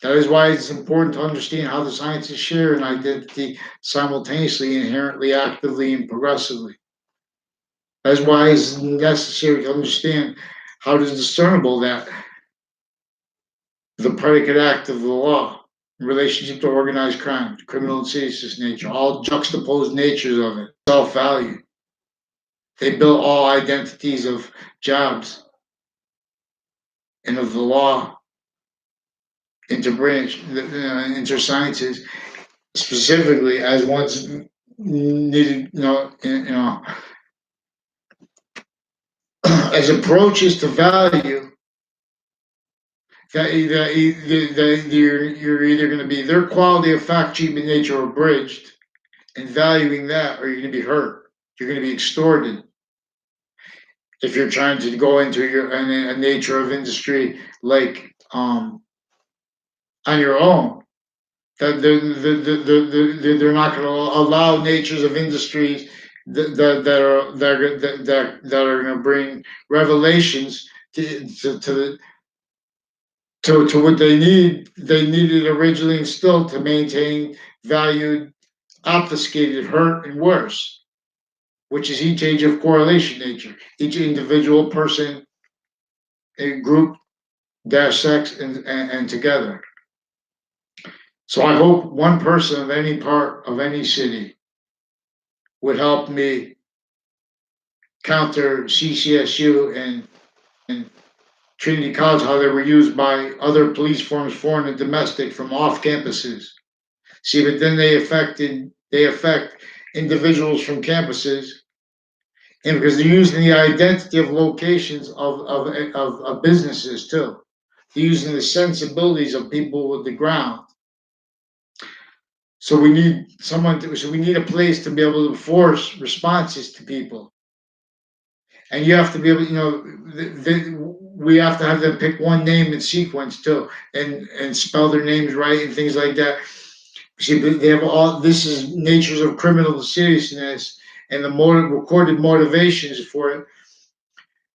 That is why it's important to understand how the sciences share an identity simultaneously, inherently, actively, and progressively. That's why it's necessary to understand how it is discernible that the predicate act of the law, in relationship to organized crime, criminal and seditious nature, all juxtaposed natures of it, self-value. They built all identities of jobs and of the law intersciences, specifically as one's needed, as approaches to value. That you're either going to be their quality of fact, cheap in nature, or abridged, and valuing that, or you're going to be hurt. You're going to be extorted if you're trying to go into a nature of industry like on your own. That they're not going to allow natures of industries that are going to bring revelations to what they need. They needed originally instilled to maintain valued, obfuscated, hurt, and worse, which is each age of correlation nature, each individual person, a group, dash sex, and together. So I hope one person of any part of any city would help me counter CCSU and Trinity College, how they were used by other police forms, foreign and domestic, from off campuses. See, but then they affect individuals from campuses, and because they're using the identity of locations of businesses too. They're using the sensibilities of people with the ground. So we need we need a place to be able to force responses to people. And you have to be able, we have to have them pick one name in sequence too, and spell their names right and things like that. See, they have all. This is natures of criminal seriousness and the recorded motivations for it.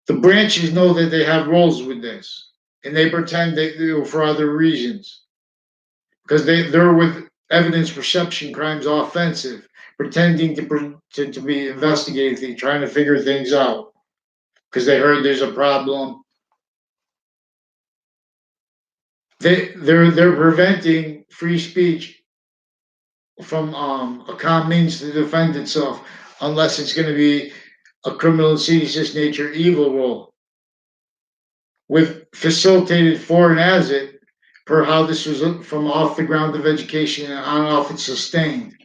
The branches know that they have roles with this, and they pretend they do for other reasons because they're with evidence perception crimes offensive, pretending to be investigating, trying to figure things out because they heard there's a problem. They're preventing free speech from a common means to defend itself, unless it's going to be a criminal and seditious nature evil role, with facilitated for and as it, per how this was from off the ground of education and on off it's sustained.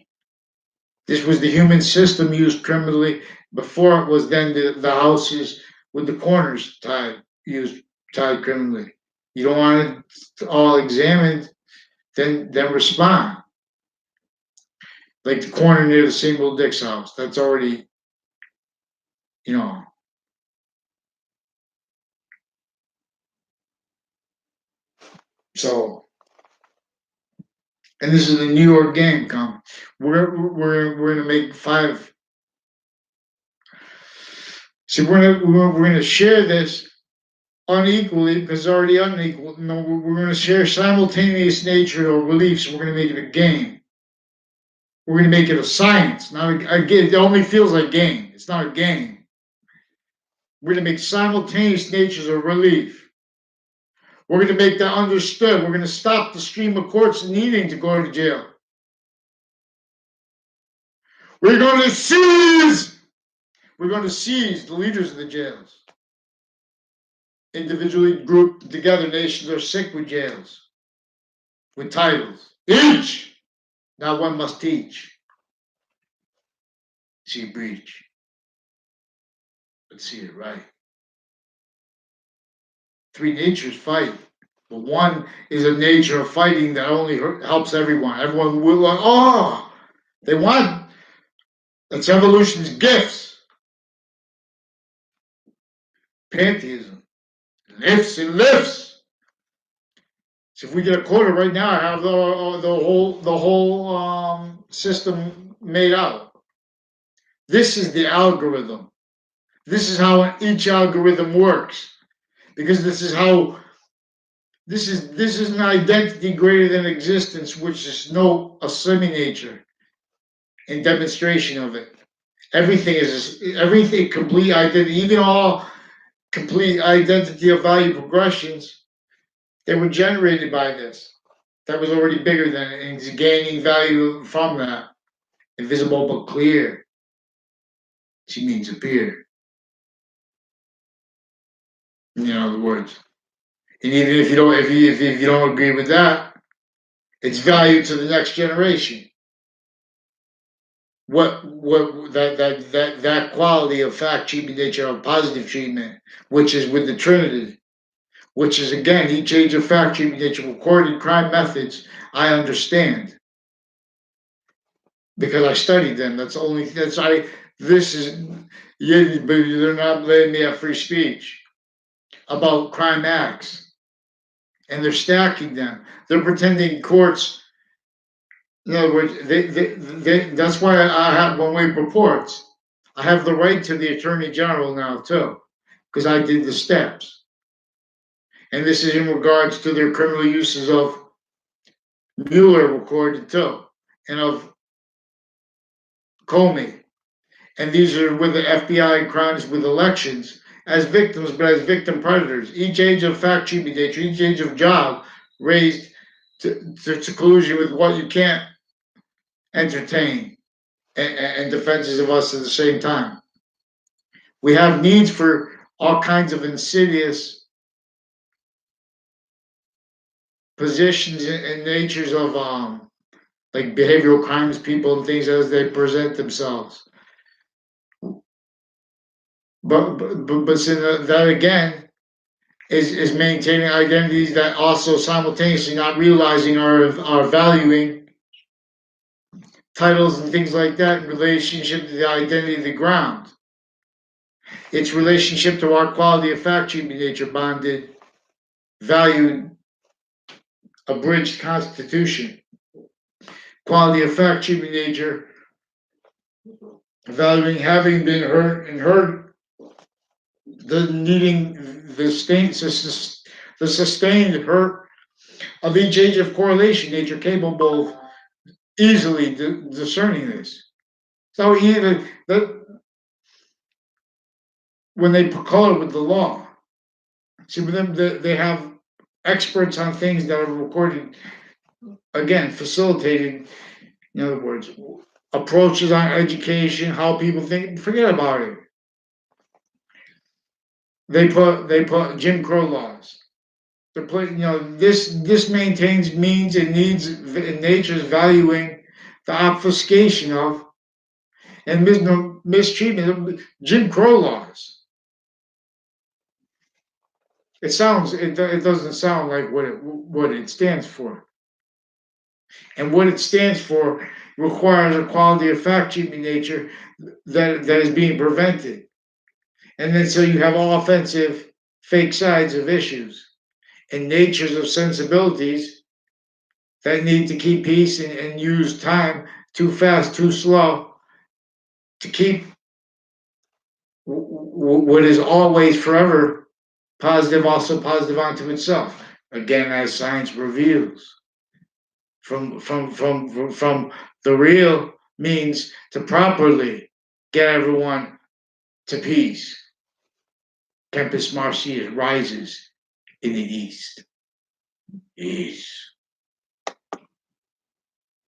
This was the human system used criminally before it was then the houses with the corners tied criminally. You don't want it all examined, then respond. Like the corner near the single Dick's house. That's already, you know. So, and this is a New York game. Come, we're gonna make 5. See, we're gonna share this unequally because it's already unequal. No, we're gonna share simultaneous nature or beliefs. We're gonna make it a game. We're gonna make it a science. Not a game. It only feels like game. It's not a game. We're gonna make simultaneous natures of relief. We're going to make that understood. We're going to stop the stream of courts needing to go to jail. We're going to seize. We're going to seize the leaders of the jails. Individually grouped together, nations are sick with jails, with titles. Each. Now one must teach. See breach. Let's see it right. 3 natures fight. But one is a nature of fighting that only helps everyone. Everyone will like, oh, they want. That's evolution's gifts. Pantheism. Lifts and lifts. So if we get a quarter right now, I have the whole system made out. This is the algorithm. This is how each algorithm works. Because this is an identity greater than existence, which is no semi-nature in demonstration of it. Everything complete identity, even all complete identity of value progressions, they were generated by this. That was already bigger than it, and it's gaining value from that. Invisible but clear. She means appear. In other words. And even if you don't if you don't agree with that, it's value to the next generation. What that quality of fact treatment nature of positive treatment, which is with the Trinity, which is again each age of fact treatment nature recorded crime methods, I understand. Because I studied them. This is yeah, but they're not letting me have free speech about crime acts. And they're stacking them. They're pretending courts. In other words, that's why I have one-way reports. I have the right to the Attorney General now too, because I did the steps. And this is in regards to their criminal uses of Mueller recorded too, and of Comey. And these are with the FBI crimes with elections as victims, but as victim predators. Each age of fact treatment nature, each age of job raised to collusion with what you can't entertain and defenses of us at the same time. We have needs for all kinds of insidious positions and natures of like behavioral crimes, people and things as they present themselves. But that again is maintaining identities that also simultaneously not realizing are valuing titles and things like that in relationship to the identity of the ground. Its relationship to our quality of fact treatment nature bonded, valued, abridged constitution. Quality of fact treatment nature valuing having been hurt and heard, the needing the sustained hurt of each age of correlation nature capable of easily discerning this. So even that when they color with the law, see with them they have experts on things that are recorded, again, facilitated, in other words, approaches on education, how people think, forget about it. They put Jim Crow laws. They're putting, this maintains means and needs and nature's valuing the obfuscation of and mistreatment of Jim Crow laws. It doesn't sound like what it stands for. And what it stands for requires a quality of fact treatment nature that is being prevented. And then so you have all offensive fake sides of issues and natures of sensibilities that need to keep peace and use time too fast, too slow to keep what is always forever positive, also positive onto itself. Again, as science reveals, from the real means to properly get everyone to peace. Campus Marcius rises in the east. Peace.